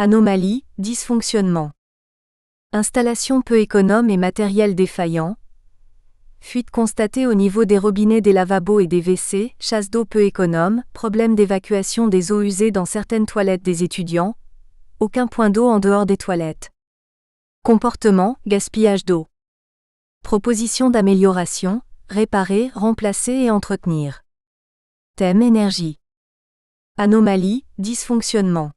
Speaker 1: Anomalie, dysfonctionnement. Installation peu économe et matériel défaillant. Fuite constatée au niveau des robinets des lavabos et des WC, chasse d'eau peu économe, problème d'évacuation des eaux usées dans certaines toilettes des étudiants, aucun point d'eau en dehors des toilettes. Comportement, gaspillage d'eau. Proposition d'amélioration, réparer, remplacer et entretenir. Thème énergie. Anomalie, dysfonctionnement.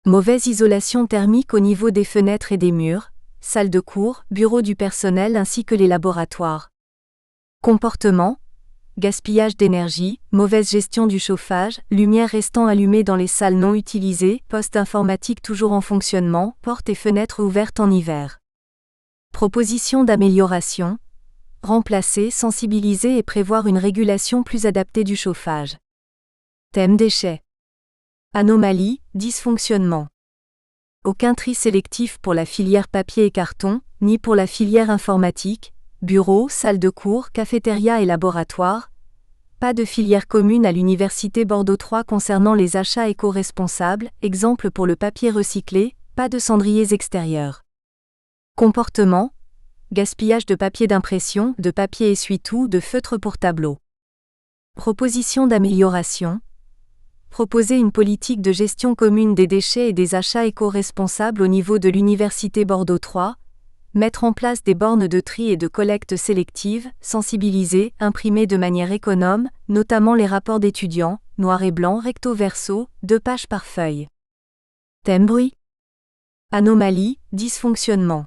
Speaker 1: Mauvaise isolation thermique au niveau des fenêtres et des murs, salle de cours, bureau du personnel ainsi que les laboratoires. Comportement, gaspillage d'énergie, mauvaise gestion du chauffage, lumière restant allumée dans les salles non utilisées, poste informatique toujours en fonctionnement, portes et fenêtres ouvertes en hiver. Proposition d'amélioration, remplacer, sensibiliser et prévoir une régulation plus adaptée du chauffage. Thème déchets. Anomalie, dysfonctionnement. Aucun tri sélectif pour la filière papier et carton, ni pour la filière informatique, bureau, salle de cours, cafétéria et laboratoire. Pas de filière commune à l'Université Bordeaux 3 concernant les achats éco-responsables, exemple pour le papier recyclé, pas de cendriers extérieurs. Comportement, gaspillage de papier d'impression, de papier essuie-tout, de feutre pour tableau. Proposition d'amélioration. Proposer une politique de gestion commune des déchets et des achats éco-responsables au niveau de l'Université Bordeaux 3, mettre en place des bornes de tri et de collecte sélective, sensibiliser, imprimer de manière économe, notamment les rapports d'étudiants, noir et blanc recto-verso, 2 pages par feuille. Thème bruit. Anomalie, dysfonctionnement.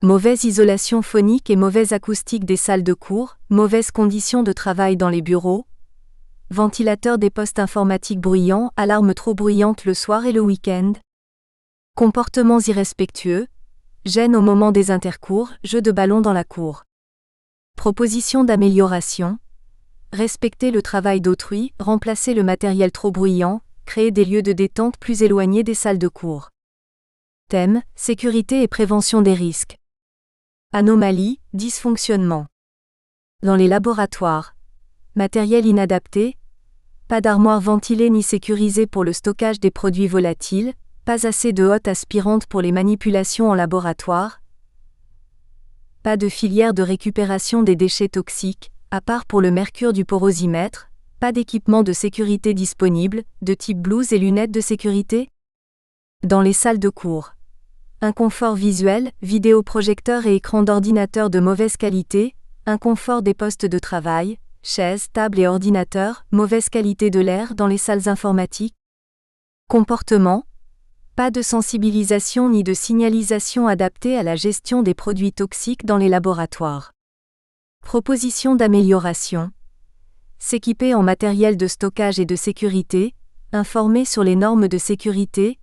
Speaker 1: Mauvaise isolation phonique et mauvaise acoustique des salles de cours, mauvaises conditions de travail dans les bureaux, ventilateur des postes informatiques bruyants, alarme trop bruyante le soir et le week-end. Comportements irrespectueux, gêne au moment des intercours, jeu de ballon dans la cour. Proposition d'amélioration. Respecter le travail d'autrui, remplacer le matériel trop bruyant, créer des lieux de détente plus éloignés des salles de cours. Thème, sécurité et prévention des risques. Anomalie, dysfonctionnement. Dans les laboratoires. Matériel inadapté. Pas d'armoire ventilée ni sécurisée pour le stockage des produits volatiles, pas assez de hottes aspirantes pour les manipulations en laboratoire. Pas de filière de récupération des déchets toxiques, à part pour le mercure du porosimètre, pas d'équipement de sécurité disponible, de type blouse et lunettes de sécurité. Dans les salles de cours. Inconfort visuel, vidéoprojecteurs et écrans d'ordinateur de mauvaise qualité, inconfort des postes de travail, chaises, tables et ordinateurs, mauvaise qualité de l'air dans les salles informatiques. Comportement. Pas de sensibilisation ni de signalisation adaptée à la gestion des produits toxiques dans les laboratoires. Proposition d'amélioration. S'équiper en matériel de stockage et de sécurité, informer sur les normes de sécurité,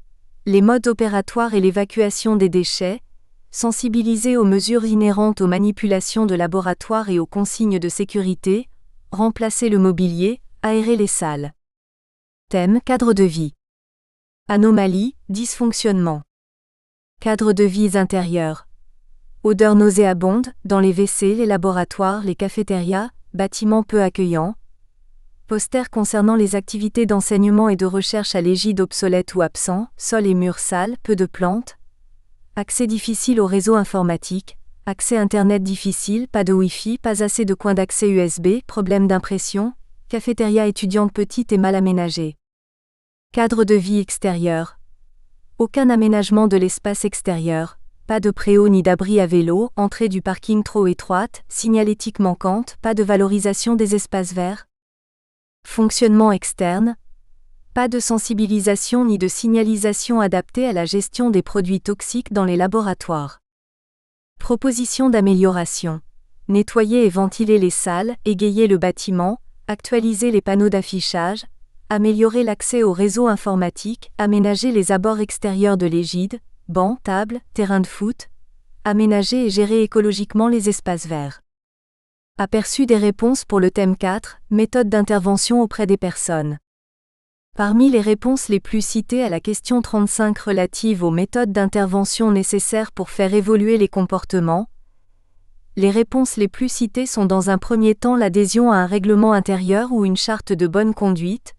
Speaker 1: les modes opératoires et l'évacuation des déchets, sensibiliser aux mesures inhérentes aux manipulations de laboratoire et aux consignes de sécurité, remplacer le mobilier, aérer les salles. Thème, cadre de vie. Anomalie, dysfonctionnement. Cadre de vie intérieur. Odeur nauséabonde, dans les WC, les laboratoires, les cafétérias, bâtiments peu accueillants. Posters concernant les activités d'enseignement et de recherche à l'égide obsolètes ou absents, sol et murs sales, peu de plantes. Accès difficile au réseau informatique, accès Internet difficile, pas de Wi-Fi, pas assez de coins d'accès USB, problème d'impression, cafétéria étudiante petite et mal aménagée. Cadre de vie extérieur. Aucun aménagement de l'espace extérieur, pas de préau ni d'abri à vélo, entrée du parking trop étroite, signalétique manquante, pas de valorisation des espaces verts. Fonctionnement externe. Pas de sensibilisation ni de signalisation adaptée à la gestion des produits toxiques dans les laboratoires. Proposition d'amélioration. Nettoyer et ventiler les salles, égayer le bâtiment, actualiser les panneaux d'affichage, améliorer l'accès au réseau informatique, aménager les abords extérieurs de l'égide, bancs, tables, terrains de foot, aménager et gérer écologiquement les espaces verts. Aperçu des réponses pour le thème 4, méthode d'intervention auprès des personnes. Parmi les réponses les plus citées à la question 35 relative aux méthodes d'intervention nécessaires pour faire évoluer les comportements, les réponses les plus citées sont dans un premier temps l'adhésion à un règlement intérieur ou une charte de bonne conduite,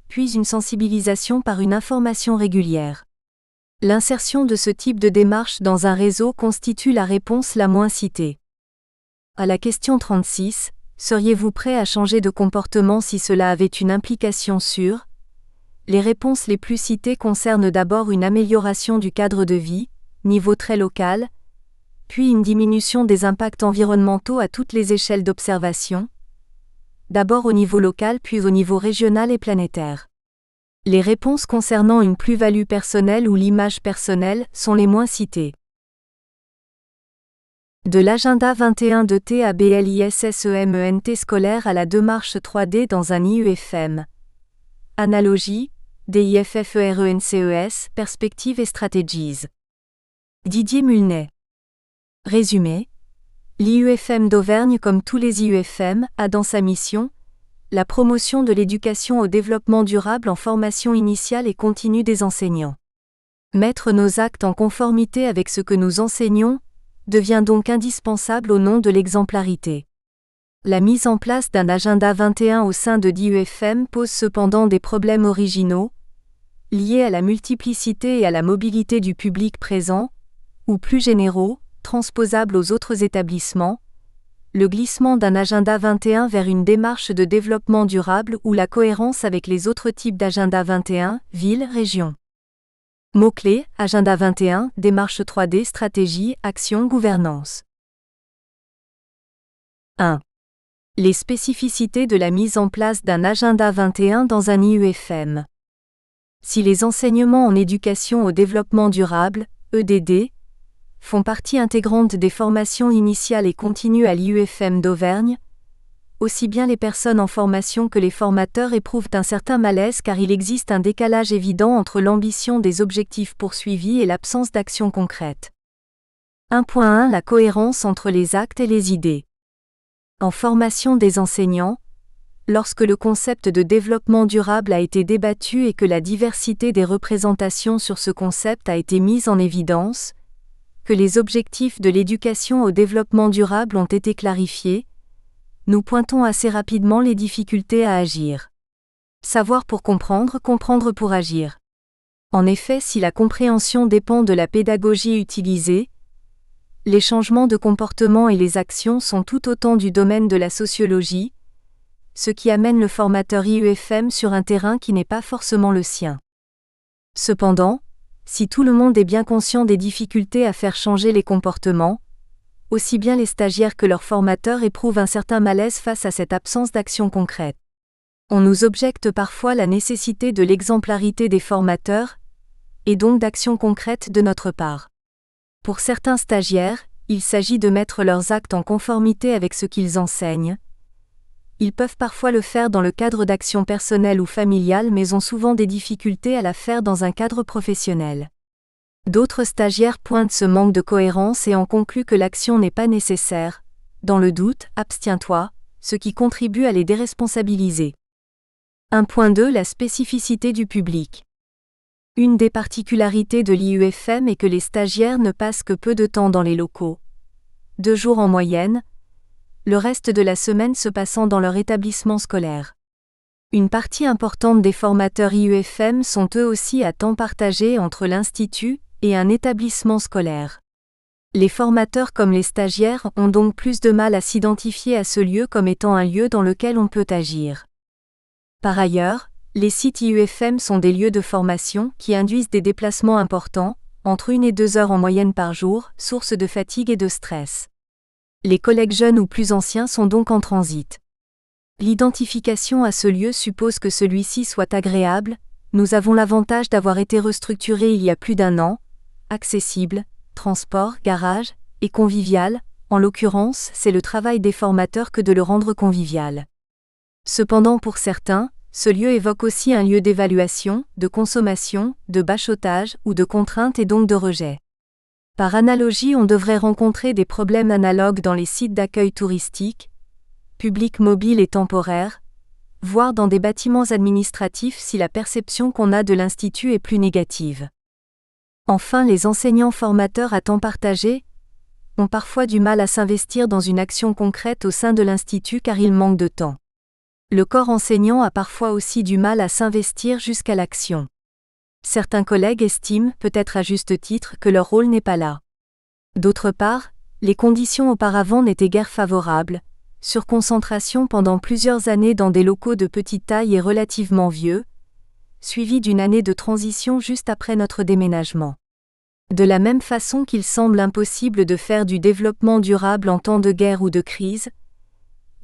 Speaker 1: puis une sensibilisation par une information régulière. L'insertion de ce type de démarche dans un réseau constitue la réponse la moins citée. À la question 36, seriez-vous prêt à changer de comportement si cela avait une implication sur ? Les réponses les plus citées concernent d'abord une amélioration du cadre de vie, niveau très local, puis une diminution des impacts environnementaux à toutes les échelles d'observation, d'abord au niveau local puis au niveau régional et planétaire. Les réponses concernant une plus-value personnelle ou l'image personnelle sont les moins citées. De l'agenda 21 de TABLISSEMENT scolaire à la démarche 3D dans un IUFM. Analogie, DIFFERENCES, perspectives et stratégies. Didier Mulnet. Résumé. L'IUFM d'Auvergne, comme tous les IUFM, a dans sa mission la promotion de l'éducation au développement durable en formation initiale et continue des enseignants. Mettre nos actes en conformité avec ce que nous enseignons devient donc indispensable au nom de l'exemplarité. La mise en place d'un agenda 21 au sein de l'IUFM pose cependant des problèmes originaux, liés à la multiplicité et à la mobilité du public présent, ou plus généraux, transposables aux autres établissements, le glissement d'un agenda 21 vers une démarche de développement durable ou la cohérence avec les autres types d'agenda 21, ville, région. Mots-clés, agenda 21, démarche 3D, stratégie, action, gouvernance. 1. Les spécificités de la mise en place d'un agenda 21 dans un IUFM. Si les enseignements en éducation au développement durable, EDD, font partie intégrante des formations initiales et continues à l'IUFM d'Auvergne, aussi bien les personnes en formation que les formateurs éprouvent un certain malaise car il existe un décalage évident entre l'ambition des objectifs poursuivis et l'absence d'action concrète. 1.1 La cohérence entre les actes et les idées. En formation des enseignants, lorsque le concept de développement durable a été débattu et que la diversité des représentations sur ce concept a été mise en évidence, que les objectifs de l'éducation au développement durable ont été clarifiés, nous pointons assez rapidement les difficultés à agir. Savoir pour comprendre, comprendre pour agir. En effet, si la compréhension dépend de la pédagogie utilisée, les changements de comportement et les actions sont tout autant du domaine de la sociologie, ce qui amène le formateur IUFM sur un terrain qui n'est pas forcément le sien. Cependant, si tout le monde est bien conscient des difficultés à faire changer les comportements, aussi bien les stagiaires que leurs formateurs éprouvent un certain malaise face à cette absence d'action concrète. On nous objecte parfois la nécessité de l'exemplarité des formateurs, et donc d'actions concrètes de notre part. Pour certains stagiaires, il s'agit de mettre leurs actes en conformité avec ce qu'ils enseignent. Ils peuvent parfois le faire dans le cadre d'actions personnelles ou familiales mais ont souvent des difficultés à la faire dans un cadre professionnel. D'autres stagiaires pointent ce manque de cohérence et en concluent que l'action n'est pas nécessaire. Dans le doute, abstiens-toi, ce qui contribue à les déresponsabiliser. 1.2 La spécificité du public. Une des particularités de l'IUFM est que les stagiaires ne passent que peu de temps dans les locaux. 2 jours en moyenne, le reste de la semaine se passant dans leur établissement scolaire. Une partie importante des formateurs IUFM sont eux aussi à temps partagé entre l'institut et un établissement scolaire. Les formateurs comme les stagiaires ont donc plus de mal à s'identifier à ce lieu comme étant un lieu dans lequel on peut agir. Par ailleurs, les sites IUFM sont des lieux de formation qui induisent des déplacements importants, entre 1 et 2 heures en moyenne par jour, source de fatigue et de stress. Les collègues jeunes ou plus anciens sont donc en transit. L'identification à ce lieu suppose que celui-ci soit agréable. Nous avons l'avantage d'avoir été restructuré il y a plus d'1 an, accessible, transport, garage, et convivial. En l'occurrence, c'est le travail des formateurs que de le rendre convivial. Cependant pour certains, ce lieu évoque aussi un lieu d'évaluation, de consommation, de bachotage ou de contrainte et donc de rejet. Par analogie, on devrait rencontrer des problèmes analogues dans les sites d'accueil touristique, publics mobiles et temporaires, voire dans des bâtiments administratifs si la perception qu'on a de l'institut est plus négative. Enfin, les enseignants formateurs à temps partagé ont parfois du mal à s'investir dans une action concrète au sein de l'institut car il manque de temps. Le corps enseignant a parfois aussi du mal à s'investir jusqu'à l'action. Certains collègues estiment, peut-être à juste titre, que leur rôle n'est pas là. D'autre part, les conditions auparavant n'étaient guère favorables, surconcentration pendant plusieurs années dans des locaux de petite taille et relativement vieux, suivi d'une année de transition juste après notre déménagement. De la même façon qu'il semble impossible de faire du développement durable en temps de guerre ou de crise,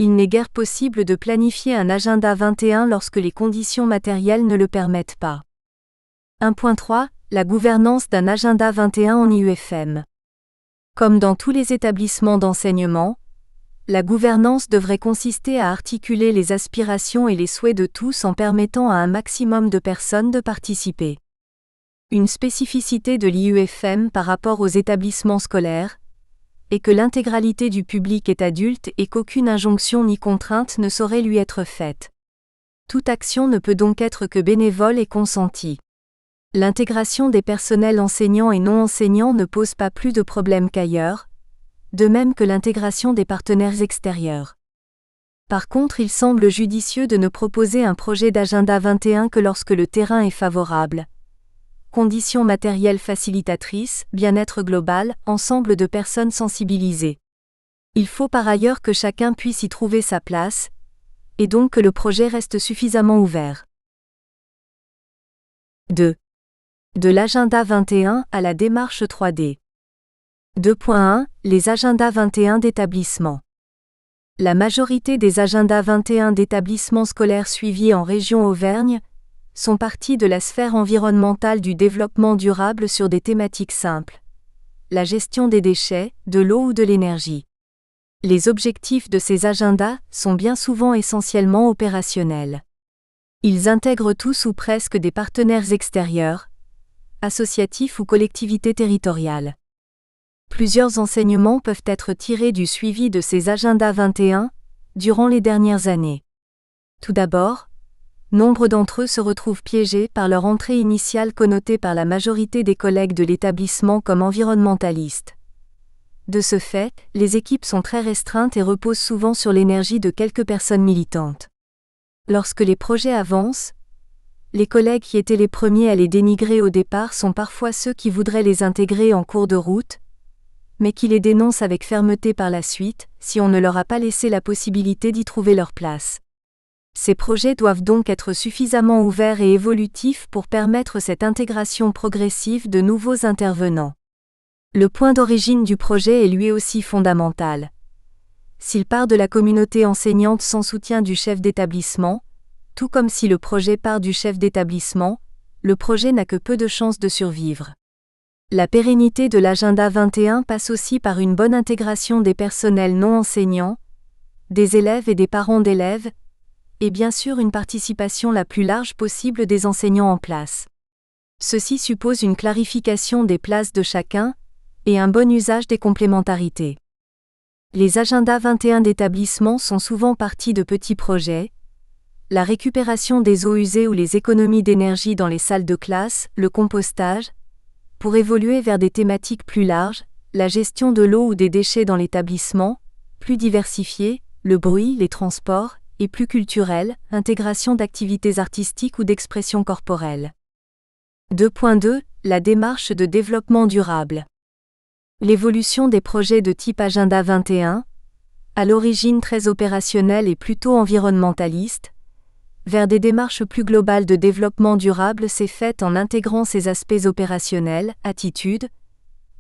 Speaker 1: il n'est guère possible de planifier un agenda 21 lorsque les conditions matérielles ne le permettent pas. 1.3 La gouvernance d'un agenda 21 en IUFM. Comme dans tous les établissements d'enseignement, la gouvernance devrait consister à articuler les aspirations et les souhaits de tous en permettant à un maximum de personnes de participer. Une spécificité de l'IUFM par rapport aux établissements scolaires est que l'intégralité du public est adulte et qu'aucune injonction ni contrainte ne saurait lui être faite. Toute action ne peut donc être que bénévole et consentie. L'intégration des personnels enseignants et non enseignants ne pose pas plus de problèmes qu'ailleurs, de même que l'intégration des partenaires extérieurs. Par contre, il semble judicieux de ne proposer un projet d'agenda 21 que lorsque le terrain est favorable. Conditions matérielles facilitatrices, bien-être global, ensemble de personnes sensibilisées. Il faut par ailleurs que chacun puisse y trouver sa place, et donc que le projet reste suffisamment ouvert. 2. De l'agenda 21 à la démarche 3D. 2.1 Les agendas 21 d'établissement. La majorité des agendas 21 d'établissements scolaires suivis en région Auvergne sont partis de la sphère environnementale du développement durable sur des thématiques simples. La gestion des déchets, de l'eau ou de l'énergie. Les objectifs de ces agendas sont bien souvent essentiellement opérationnels. Ils intègrent tous ou presque des partenaires extérieurs, associatifs ou collectivités territoriales. Plusieurs enseignements peuvent être tirés du suivi de ces agendas 21 durant les dernières années. Tout d'abord, nombre d'entre eux se retrouvent piégés par leur entrée initiale connotée par la majorité des collègues de l'établissement comme environnementalistes. De ce fait, les équipes sont très restreintes et reposent souvent sur l'énergie de quelques personnes militantes. Lorsque les projets avancent, les collègues qui étaient les premiers à les dénigrer au départ sont parfois ceux qui voudraient les intégrer en cours de route, mais qui les dénoncent avec fermeté par la suite, si on ne leur a pas laissé la possibilité d'y trouver leur place. Ces projets doivent donc être suffisamment ouverts et évolutifs pour permettre cette intégration progressive de nouveaux intervenants. Le point d'origine du projet est lui aussi fondamental. S'il part de la communauté enseignante sans soutien du chef d'établissement, tout comme si le projet part du chef d'établissement, le projet n'a que peu de chances de survivre. La pérennité de l'agenda 21 passe aussi par une bonne intégration des personnels non enseignants, des élèves et des parents d'élèves, et bien sûr une participation la plus large possible des enseignants en place. Ceci suppose une clarification des places de chacun, et un bon usage des complémentarités. Les agendas 21 d'établissement sont souvent partis de petits projets, la récupération des eaux usées ou les économies d'énergie dans les salles de classe, le compostage, pour évoluer vers des thématiques plus larges, la gestion de l'eau ou des déchets dans l'établissement, plus diversifiée, le bruit, les transports, et plus culturelle, intégration d'activités artistiques ou d'expression corporelle. 2.2 La démarche de développement durable. L'évolution des projets de type Agenda 21, à l'origine très opérationnelle et plutôt environnementaliste, vers des démarches plus globales de développement durable s'est faite en intégrant ces aspects opérationnels, attitudes,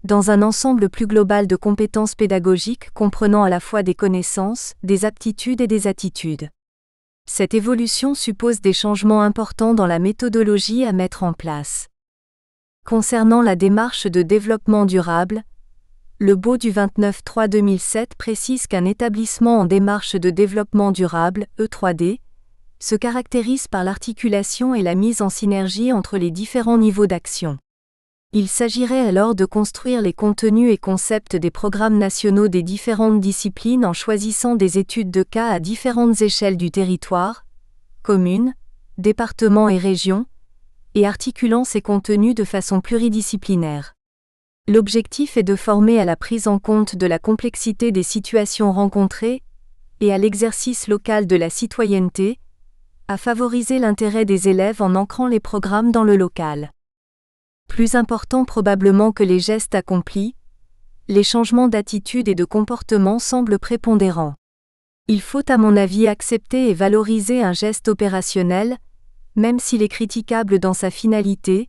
Speaker 1: dans un ensemble plus global de compétences pédagogiques comprenant à la fois des connaissances, des aptitudes et des attitudes. Cette évolution suppose des changements importants dans la méthodologie à mettre en place. Concernant la démarche de développement durable, le BO du 29/3/2007 précise qu'un établissement en démarche de développement durable, E3D, se caractérise par l'articulation et la mise en synergie entre les différents niveaux d'action. Il s'agirait alors de construire les contenus et concepts des programmes nationaux des différentes disciplines en choisissant des études de cas à différentes échelles du territoire, communes, départements et régions, et articulant ces contenus de façon pluridisciplinaire. L'objectif est de former à la prise en compte de la complexité des situations rencontrées et à l'exercice local de la citoyenneté, à favoriser l'intérêt des élèves en ancrant les programmes dans le local. Plus important probablement que les gestes accomplis, les changements d'attitude et de comportement semblent prépondérants. Il faut à mon avis accepter et valoriser un geste opérationnel, même s'il est critiquable dans sa finalité,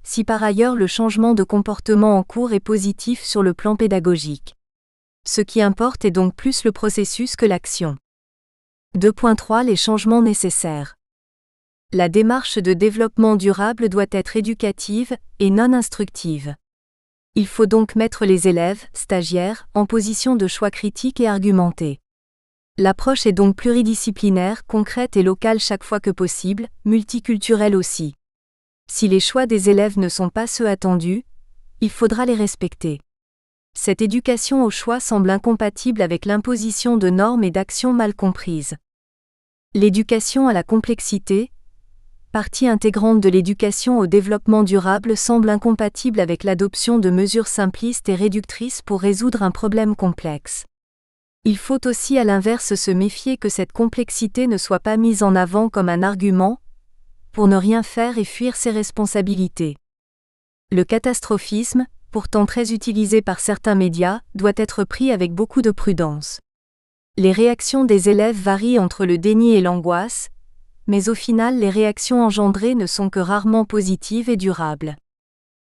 Speaker 1: si par ailleurs le changement de comportement en cours est positif sur le plan pédagogique. Ce qui importe est donc plus le processus que l'action. 2.3 Les changements nécessaires. La démarche de développement durable doit être éducative et non instructive. Il faut donc mettre les élèves, stagiaires, en position de choix critique et argumenté. L'approche est donc pluridisciplinaire, concrète et locale chaque fois que possible, multiculturelle aussi. Si les choix des élèves ne sont pas ceux attendus, il faudra les respecter. Cette éducation au choix semble incompatible avec l'imposition de normes et d'actions mal comprises. L'éducation à la complexité, partie intégrante de l'éducation au développement durable, semble incompatible avec l'adoption de mesures simplistes et réductrices pour résoudre un problème complexe. Il faut aussi à l'inverse se méfier que cette complexité ne soit pas mise en avant comme un argument pour ne rien faire et fuir ses responsabilités. Le catastrophisme, pourtant très utilisé par certains médias, doit être pris avec beaucoup de prudence. Les réactions des élèves varient entre le déni et l'angoisse, mais au final les réactions engendrées ne sont que rarement positives et durables.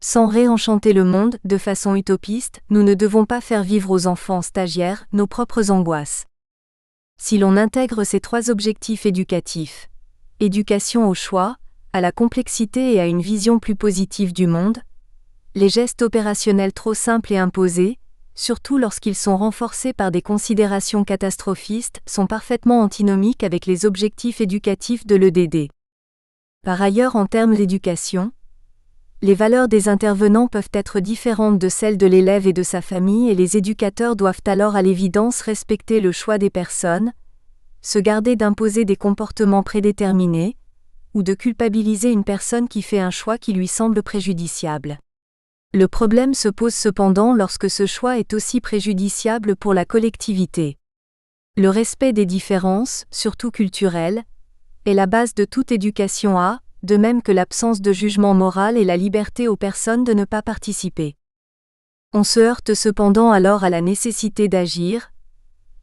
Speaker 1: Sans réenchanter le monde de façon utopiste, nous ne devons pas faire vivre aux enfants stagiaires nos propres angoisses. Si l'on intègre ces trois objectifs éducatifs, éducation au choix, à la complexité et à une vision plus positive du monde, les gestes opérationnels trop simples et imposés, surtout lorsqu'ils sont renforcés par des considérations catastrophistes, sont parfaitement antinomiques avec les objectifs éducatifs de l'EDD. Par ailleurs, en termes d'éducation, Les valeurs des intervenants peuvent être différentes de celles de l'élève et de sa famille et les éducateurs doivent alors à l'évidence respecter le choix des personnes, se garder d'imposer des comportements prédéterminés, ou de culpabiliser une personne qui fait un choix qui lui semble préjudiciable. Le problème se pose cependant lorsque ce choix est aussi préjudiciable pour la collectivité. Le respect des différences, surtout culturelles, est la base de toute éducation de même que l'absence de jugement moral et la liberté aux personnes de ne pas participer. On se heurte cependant alors à la nécessité d'agir,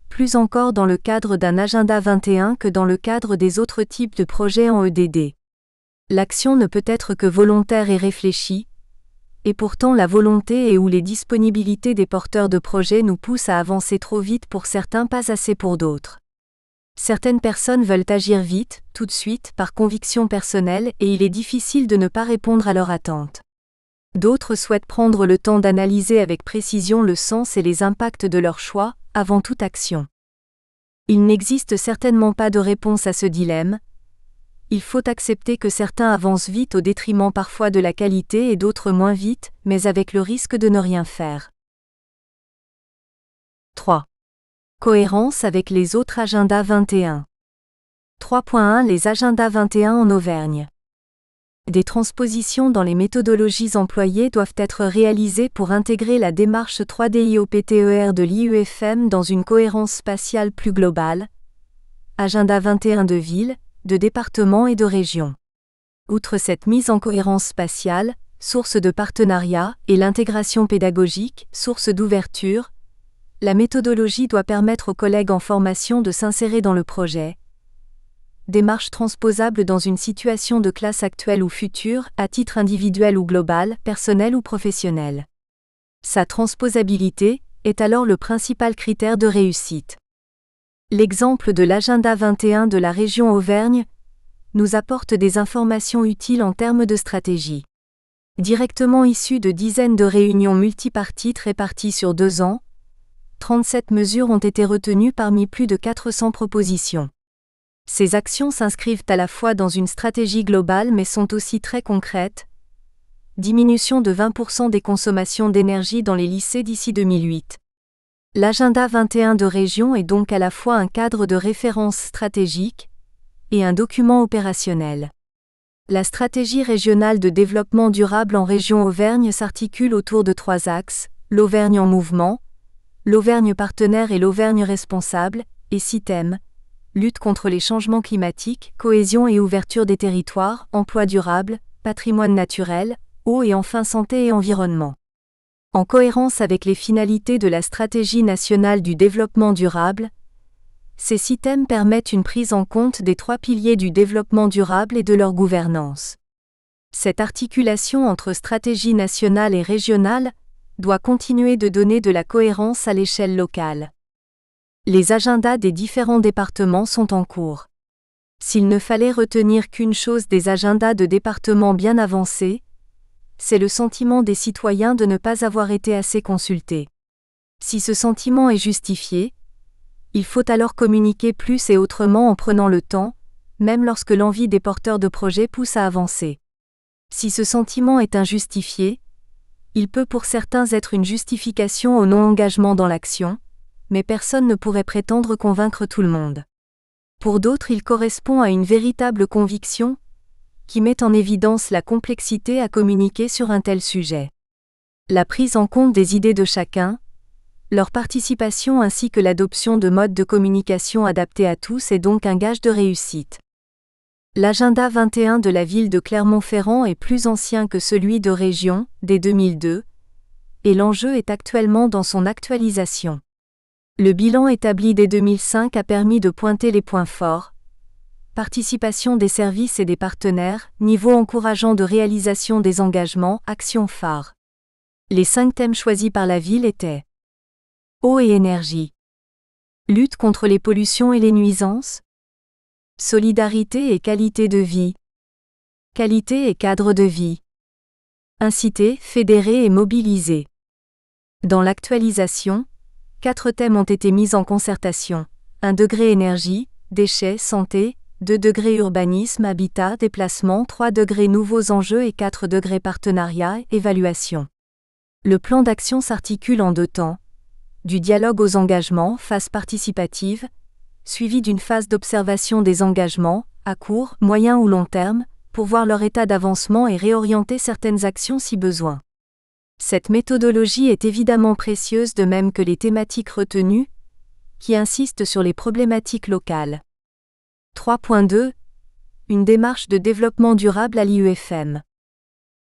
Speaker 1: plus encore dans le cadre d'un agenda 21 que dans le cadre des autres types de projets en EDD. L'action ne peut être que volontaire et réfléchie, et pourtant la volonté et ou les disponibilités des porteurs de projets nous poussent à avancer trop vite pour certains, pas assez pour d'autres. Certaines personnes veulent agir vite, tout de suite, par conviction personnelle et il est difficile de ne pas répondre à leurs attentes. D'autres souhaitent prendre le temps d'analyser avec précision le sens et les impacts de leur choix, avant toute action. Il n'existe certainement pas de réponse à ce dilemme. Il faut accepter que certains avancent vite au détriment parfois de la qualité et d'autres moins vite, mais avec le risque de ne rien faire. 3. Cohérence avec les autres agendas 21. 3.1 Les agendas 21 en Auvergne. Des transpositions dans les méthodologies employées doivent être réalisées pour intégrer la démarche 3DIOPTER de l'IUFM dans une cohérence spatiale plus globale. Agenda 21 de ville, de département et de région. Outre cette mise en cohérence spatiale, source de partenariat, et l'intégration pédagogique, source d'ouverture, la méthodologie doit permettre aux collègues en formation de s'insérer dans le projet. Démarche transposable dans une situation de classe actuelle ou future, à titre individuel ou global, personnel ou professionnel. Sa transposabilité est alors le principal critère de réussite. L'exemple de l'agenda 21 de la région Auvergne nous apporte des informations utiles en termes de stratégie. Directement issues de dizaines de réunions multipartites réparties sur 2 ans, 37 mesures ont été retenues parmi plus de 400 propositions. Ces actions s'inscrivent à la fois dans une stratégie globale mais sont aussi très concrètes. Diminution de 20% des consommations d'énergie dans les lycées d'ici 2008. L'agenda 21 de région est donc à la fois un cadre de référence stratégique et un document opérationnel. La stratégie régionale de développement durable en région Auvergne s'articule autour de 3 axes, l'Auvergne en mouvement, l'Auvergne partenaire et l'Auvergne responsable, et 6 thèmes, lutte contre les changements climatiques, cohésion et ouverture des territoires, emploi durable, patrimoine naturel, eau et enfin santé et environnement. En cohérence avec les finalités de la stratégie nationale du développement durable, ces 6 thèmes permettent une prise en compte des 3 piliers du développement durable et de leur gouvernance. Cette articulation entre stratégie nationale et régionale doit continuer de donner de la cohérence à l'échelle locale. Les agendas des différents départements sont en cours. S'il ne fallait retenir qu'une chose des agendas de départements bien avancés, c'est le sentiment des citoyens de ne pas avoir été assez consultés. Si ce sentiment est justifié, il faut alors communiquer plus et autrement en prenant le temps, même lorsque l'envie des porteurs de projets pousse à avancer. Si ce sentiment est injustifié, il peut pour certains être une justification au non-engagement dans l'action, mais personne ne pourrait prétendre convaincre tout le monde. Pour d'autres, il correspond à une véritable conviction, qui met en évidence la complexité à communiquer sur un tel sujet. La prise en compte des idées de chacun, leur participation ainsi que l'adoption de modes de communication adaptés à tous est donc un gage de réussite. L'agenda 21 de la ville de Clermont-Ferrand est plus ancien que celui de région, dès 2002, et l'enjeu est actuellement dans son actualisation. Le bilan établi dès 2005 a permis de pointer les points forts. Participation des services et des partenaires, niveau encourageant de réalisation des engagements, actions phares. Les 5 thèmes choisis par la ville étaient eau et énergie, lutte contre les pollutions et les nuisances, solidarité et qualité de vie, qualité et cadre de vie, inciter, fédérer et mobiliser. Dans l'actualisation, 4 thèmes ont été mis en concertation, 1 degré énergie, déchets, santé, 2 degrés urbanisme, habitat, déplacement, 3 degrés nouveaux enjeux et 4 degrés partenariat, évaluation. Le plan d'action s'articule en 2 temps. Du dialogue aux engagements, phase participative, suivi d'une phase d'observation des engagements, à court, moyen ou long terme, pour voir leur état d'avancement et réorienter certaines actions si besoin. Cette méthodologie est évidemment précieuse de même que les thématiques retenues, qui insistent sur les problématiques locales. 3.2 Une démarche de développement durable à l'IUFM.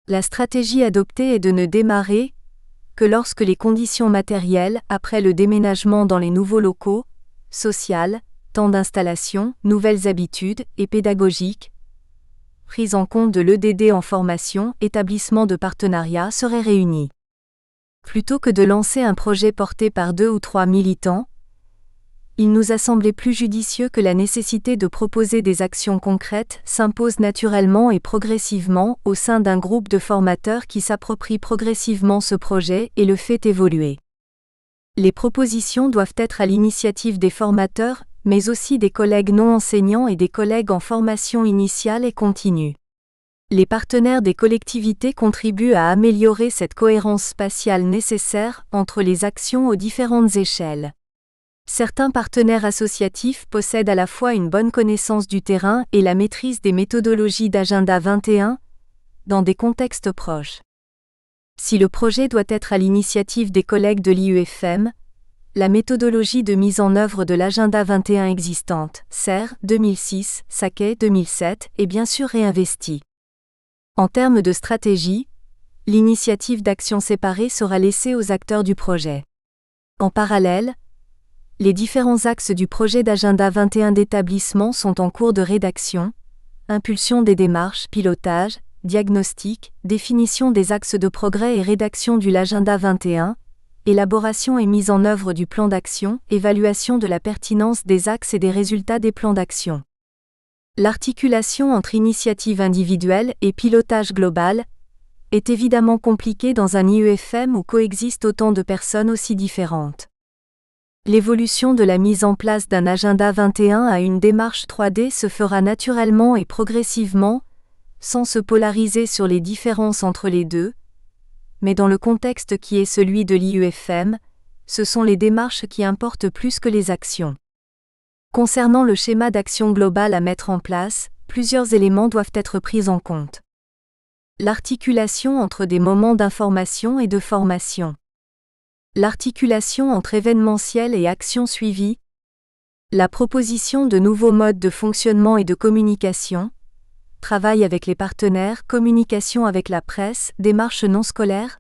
Speaker 1: La stratégie adoptée est de ne démarrer que lorsque les conditions matérielles, après le déménagement dans les nouveaux locaux, sociales, temps d'installation, nouvelles habitudes et pédagogiques, prise en compte de l'EDD en formation, établissement de partenariat seraient réunies. Plutôt que de lancer un projet porté par 2 ou 3 militants, il nous a semblé plus judicieux que la nécessité de proposer des actions concrètes s'impose naturellement et progressivement au sein d'un groupe de formateurs qui s'approprie progressivement ce projet et le fait évoluer. Les propositions doivent être à l'initiative des formateurs, mais aussi des collègues non enseignants et des collègues en formation initiale et continue. Les partenaires des collectivités contribuent à améliorer cette cohérence spatiale nécessaire entre les actions aux différentes échelles. Certains partenaires associatifs possèdent à la fois une bonne connaissance du terrain et la maîtrise des méthodologies d'Agenda 21, dans des contextes proches. Si le projet doit être à l'initiative des collègues de l'IUFM, la méthodologie de mise en œuvre de l'Agenda 21 existante, CER 2006, Saquet 2007, est bien sûr réinvestie. En termes de stratégie, l'initiative d'action séparée sera laissée aux acteurs du projet. En parallèle, les différents axes du projet d'Agenda 21 d'établissement sont en cours de rédaction, impulsion des démarches, pilotage, diagnostic, définition des axes de progrès et rédaction du l'Agenda 21, élaboration et mise en œuvre du plan d'action, évaluation de la pertinence des axes et des résultats des plans d'action. L'articulation entre initiative individuelle et pilotage global est évidemment compliquée dans un IUFM où coexistent autant de personnes aussi différentes. L'évolution de la mise en place d'un Agenda 21 à une démarche 3D se fera naturellement et progressivement, sans se polariser sur les différences entre les deux, mais dans le contexte qui est celui de l'IUFM, ce sont les démarches qui importent plus que les actions. Concernant le schéma d'action global à mettre en place, plusieurs éléments doivent être pris en compte. L'articulation entre des moments d'information et de formation. L'articulation entre événementiel et action suivie. La proposition de nouveaux modes de fonctionnement et de communication. Travail avec les partenaires, communication avec la presse, démarche non scolaire.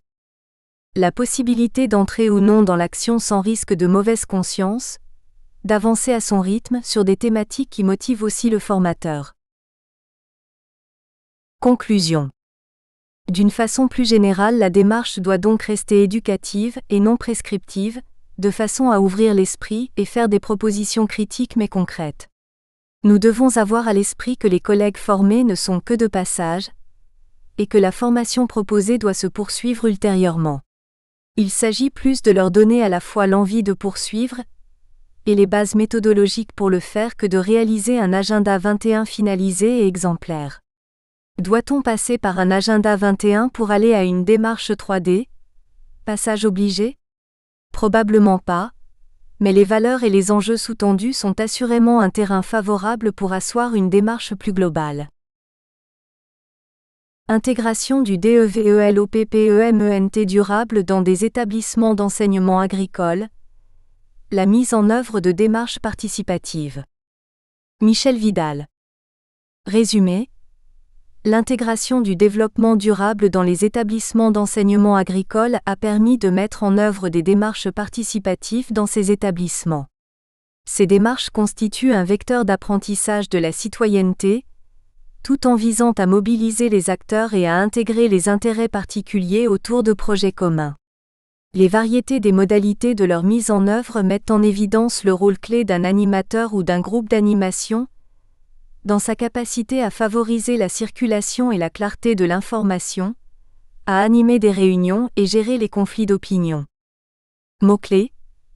Speaker 1: La possibilité d'entrer ou non dans l'action sans risque de mauvaise conscience, d'avancer à son rythme sur des thématiques qui motivent aussi le formateur. Conclusion. D'une façon plus générale, la démarche doit donc rester éducative et non prescriptive, de façon à ouvrir l'esprit et faire des propositions critiques mais concrètes. Nous devons avoir à l'esprit que les collègues formés ne sont que de passage, et que la formation proposée doit se poursuivre ultérieurement. Il s'agit plus de leur donner à la fois l'envie de poursuivre et les bases méthodologiques pour le faire que de réaliser un Agenda 21 finalisé et exemplaire. Doit-on passer par un Agenda 21 pour aller à une démarche 3D ? Passage obligé ? Probablement pas, mais les valeurs et les enjeux sous-tendus sont assurément un terrain favorable pour asseoir une démarche plus globale. Intégration du DEVELOPPEMENT durable dans des établissements d'enseignement agricole. La mise en œuvre de démarches participatives. Michel Vidal. Résumé. L'intégration du développement durable dans les établissements d'enseignement agricole a permis de mettre en œuvre des démarches participatives dans ces établissements. Ces démarches constituent un vecteur d'apprentissage de la citoyenneté, tout en visant à mobiliser les acteurs et à intégrer les intérêts particuliers autour de projets communs. Les variétés des modalités de leur mise en œuvre mettent en évidence le rôle clé d'un animateur ou d'un groupe d'animation, dans sa capacité à favoriser la circulation et la clarté de l'information, à animer des réunions et gérer les conflits d'opinion. Mots-clés: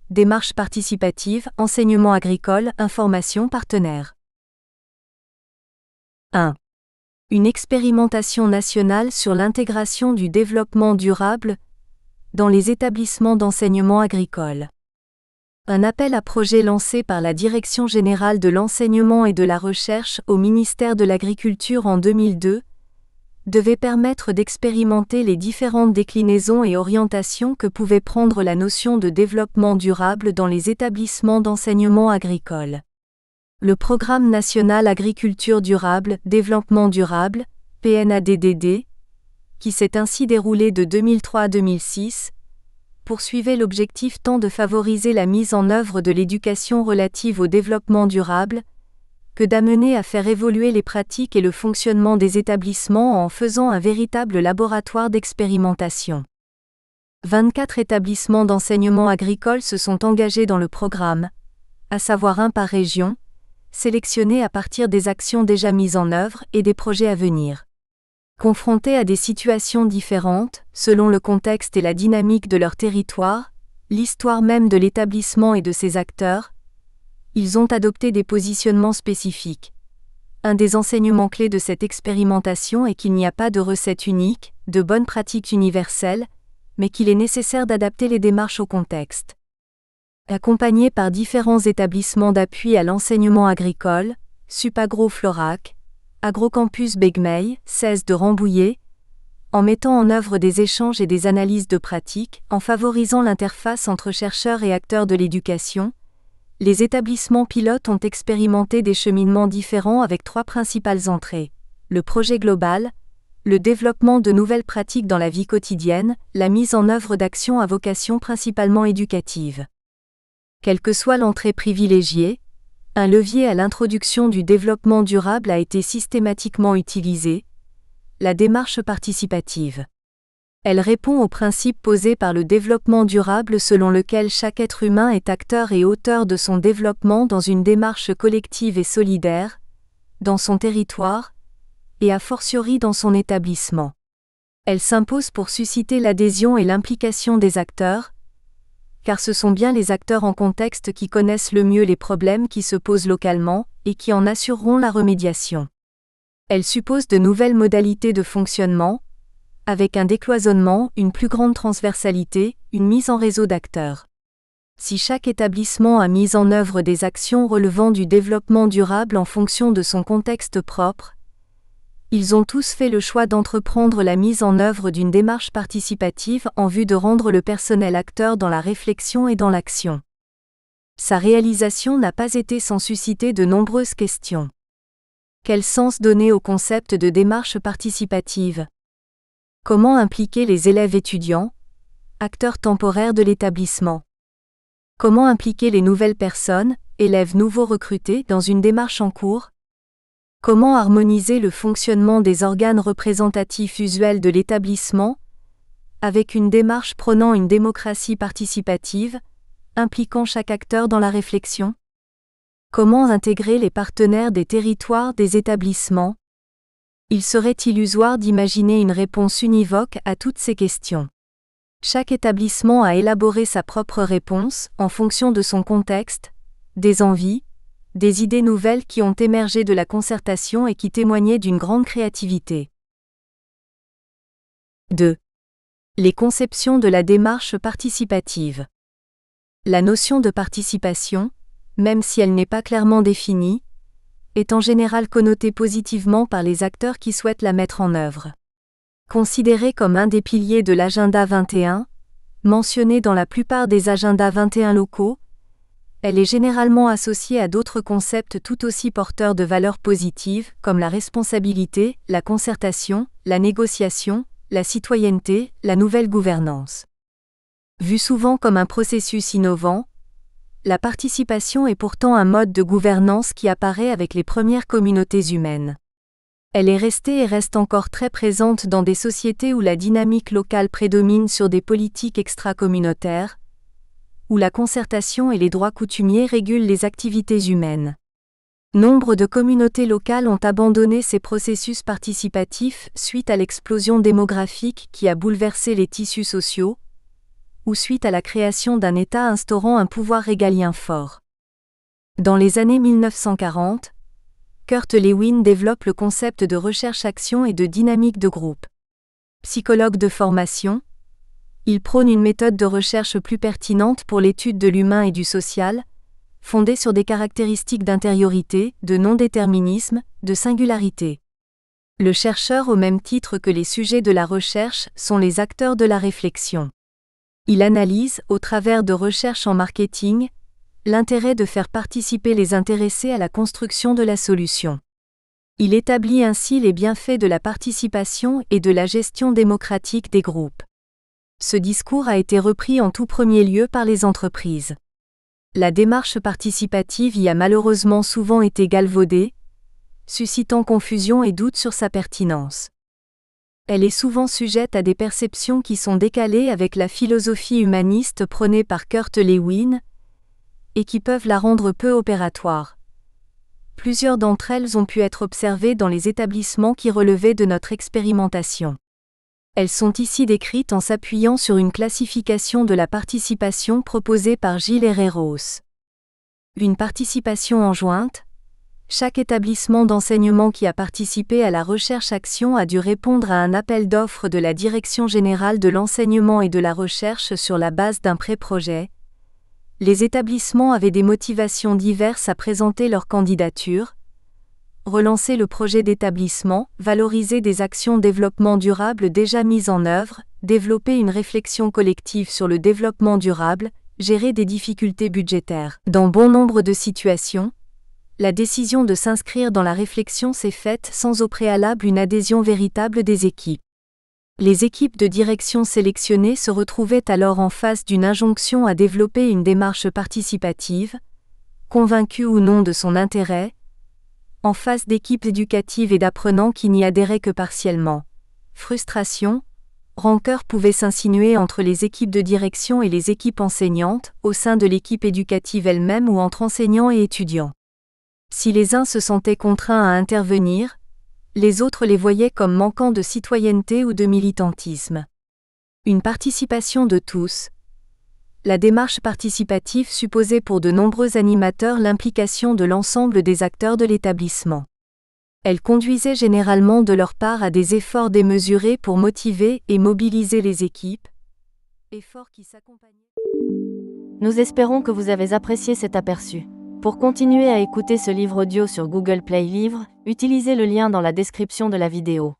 Speaker 1: démarche participative, enseignement agricole, information partenaire. 1. Une expérimentation nationale sur l'intégration du développement durable dans les établissements d'enseignement agricole. Un appel à projet lancé par la Direction générale de l'enseignement et de la recherche au ministère de l'Agriculture en 2002 devait permettre d'expérimenter les différentes déclinaisons et orientations que pouvait prendre la notion de développement durable dans les établissements d'enseignement agricole. Le Programme national agriculture durable, développement durable, PNADDD, qui s'est ainsi déroulé de 2003 à 2006, poursuivait l'objectif tant de favoriser la mise en œuvre de l'éducation relative au développement durable, que d'amener à faire évoluer les pratiques et le fonctionnement des établissements en faisant un véritable laboratoire d'expérimentation. 24 établissements d'enseignement agricole se sont engagés dans le programme, à savoir un par région, sélectionnés à partir des actions déjà mises en œuvre et des projets à venir. Confrontés à des situations différentes, selon le contexte et la dynamique de leur territoire, l'histoire même de l'établissement et de ses acteurs, ils ont adopté des positionnements spécifiques. Un des enseignements clés de cette expérimentation est qu'il n'y a pas de recette unique, de bonnes pratiques universelles, mais qu'il est nécessaire d'adapter les démarches au contexte. Accompagnés par différents établissements d'appui à l'enseignement agricole, Supagro Florac, Agrocampus Begmey, 16 de Rambouillet, en mettant en œuvre des échanges et des analyses de pratiques, en favorisant l'interface entre chercheurs et acteurs de l'éducation, les établissements pilotes ont expérimenté des cheminements différents avec 3 principales entrées: le projet global, le développement de nouvelles pratiques dans la vie quotidienne, la mise en œuvre d'actions à vocation principalement éducative. Quelle que soit l'entrée privilégiée, un levier à l'introduction du développement durable a été systématiquement utilisé, la démarche participative. Elle répond au principe posé par le développement durable selon lequel chaque être humain est acteur et auteur de son développement dans une démarche collective et solidaire, dans son territoire, et a fortiori dans son établissement. Elle s'impose pour susciter l'adhésion et l'implication des acteurs, car ce sont bien les acteurs en contexte qui connaissent le mieux les problèmes qui se posent localement, et qui en assureront la remédiation. Elle suppose de nouvelles modalités de fonctionnement, avec un décloisonnement, une plus grande transversalité, une mise en réseau d'acteurs. Si chaque établissement a mis en œuvre des actions relevant du développement durable en fonction de son contexte propre, ils ont tous fait le choix d'entreprendre la mise en œuvre d'une démarche participative en vue de rendre le personnel acteur dans la réflexion et dans l'action. Sa réalisation n'a pas été sans susciter de nombreuses questions. Quel sens donner au concept de démarche participative ? Comment impliquer les élèves étudiants, acteurs temporaires de l'établissement ? Comment impliquer les nouvelles personnes, élèves nouveaux recrutés, dans une démarche en cours ? Comment harmoniser le fonctionnement des organes représentatifs usuels de l'établissement, avec une démarche prônant une démocratie participative, impliquant chaque acteur dans la réflexion ? Comment intégrer les partenaires des territoires des établissements ? Il serait illusoire d'imaginer une réponse univoque à toutes ces questions. Chaque établissement a élaboré sa propre réponse, en fonction de son contexte, des envies, des idées nouvelles qui ont émergé de la concertation et qui témoignaient d'une grande créativité. 2. Les conceptions de la démarche participative. La notion de participation, même si elle n'est pas clairement définie, est en général connotée positivement par les acteurs qui souhaitent la mettre en œuvre. Considérée comme un des piliers de l'agenda 21, mentionnée dans la plupart des agendas 21 locaux, elle est généralement associée à d'autres concepts tout aussi porteurs de valeurs positives, comme la responsabilité, la concertation, la négociation, la citoyenneté, la nouvelle gouvernance. Vue souvent comme un processus innovant, la participation est pourtant un mode de gouvernance qui apparaît avec les premières communautés humaines. Elle est restée et reste encore très présente dans des sociétés où la dynamique locale prédomine sur des politiques extra-communautaires, où la concertation et les droits coutumiers régulent les activités humaines. Nombre de communautés locales ont abandonné ces processus participatifs suite à l'explosion démographique qui a bouleversé les tissus sociaux, ou suite à la création d'un État instaurant un pouvoir régalien fort. Dans les années 1940, Kurt Lewin développe le concept de recherche-action et de dynamique de groupe. Psychologue de formation, il prône une méthode de recherche plus pertinente pour l'étude de l'humain et du social, fondée sur des caractéristiques d'intériorité, de non-déterminisme, de singularité. Le chercheur, au même titre que les sujets de la recherche, sont les acteurs de la réflexion. Il analyse, au travers de recherches en marketing, l'intérêt de faire participer les intéressés à la construction de la solution. Il établit ainsi les bienfaits de la participation et de la gestion démocratique des groupes. Ce discours a été repris en tout premier lieu par les entreprises. La démarche participative y a malheureusement souvent été galvaudée, suscitant confusion et doute sur sa pertinence. Elle est souvent sujette à des perceptions qui sont décalées avec la philosophie humaniste prônée par Kurt Lewin, et qui peuvent la rendre peu opératoire. Plusieurs d'entre elles ont pu être observées dans les établissements qui relevaient de notre expérimentation. Elles sont ici décrites en s'appuyant sur une classification de la participation proposée par Gilles Herreros. Une participation enjointe. Chaque établissement d'enseignement qui a participé à la recherche-action a dû répondre à un appel d'offres de la Direction générale de l'enseignement et de la recherche sur la base d'un pré-projet. Les établissements avaient des motivations diverses à présenter leur candidature. Relancer le projet d'établissement, valoriser des actions développement durable déjà mises en œuvre, développer une réflexion collective sur le développement durable, gérer des difficultés budgétaires. Dans bon nombre de situations, la décision de s'inscrire dans la réflexion s'est faite sans au préalable une adhésion véritable des équipes. Les équipes de direction sélectionnées se retrouvaient alors en face d'une injonction à développer une démarche participative, convaincues ou non de son intérêt, en face d'équipes éducatives et d'apprenants qui n'y adhéraient que partiellement. Frustration, rancœur pouvait s'insinuer entre les équipes de direction et les équipes enseignantes, au sein de l'équipe éducative elle-même ou entre enseignants et étudiants. Si les uns se sentaient contraints à intervenir, les autres les voyaient comme manquant de citoyenneté ou de militantisme. Une participation de tous. La démarche participative supposait pour de nombreux animateurs l'implication de l'ensemble des acteurs de l'établissement. Elle conduisait généralement de leur part à des efforts démesurés pour motiver et mobiliser les équipes, efforts qui s'accompagnaient.
Speaker 2: Nous espérons que vous avez apprécié cet aperçu. Pour continuer à écouter ce livre audio sur Google Play Livres, utilisez le lien dans la description de la vidéo.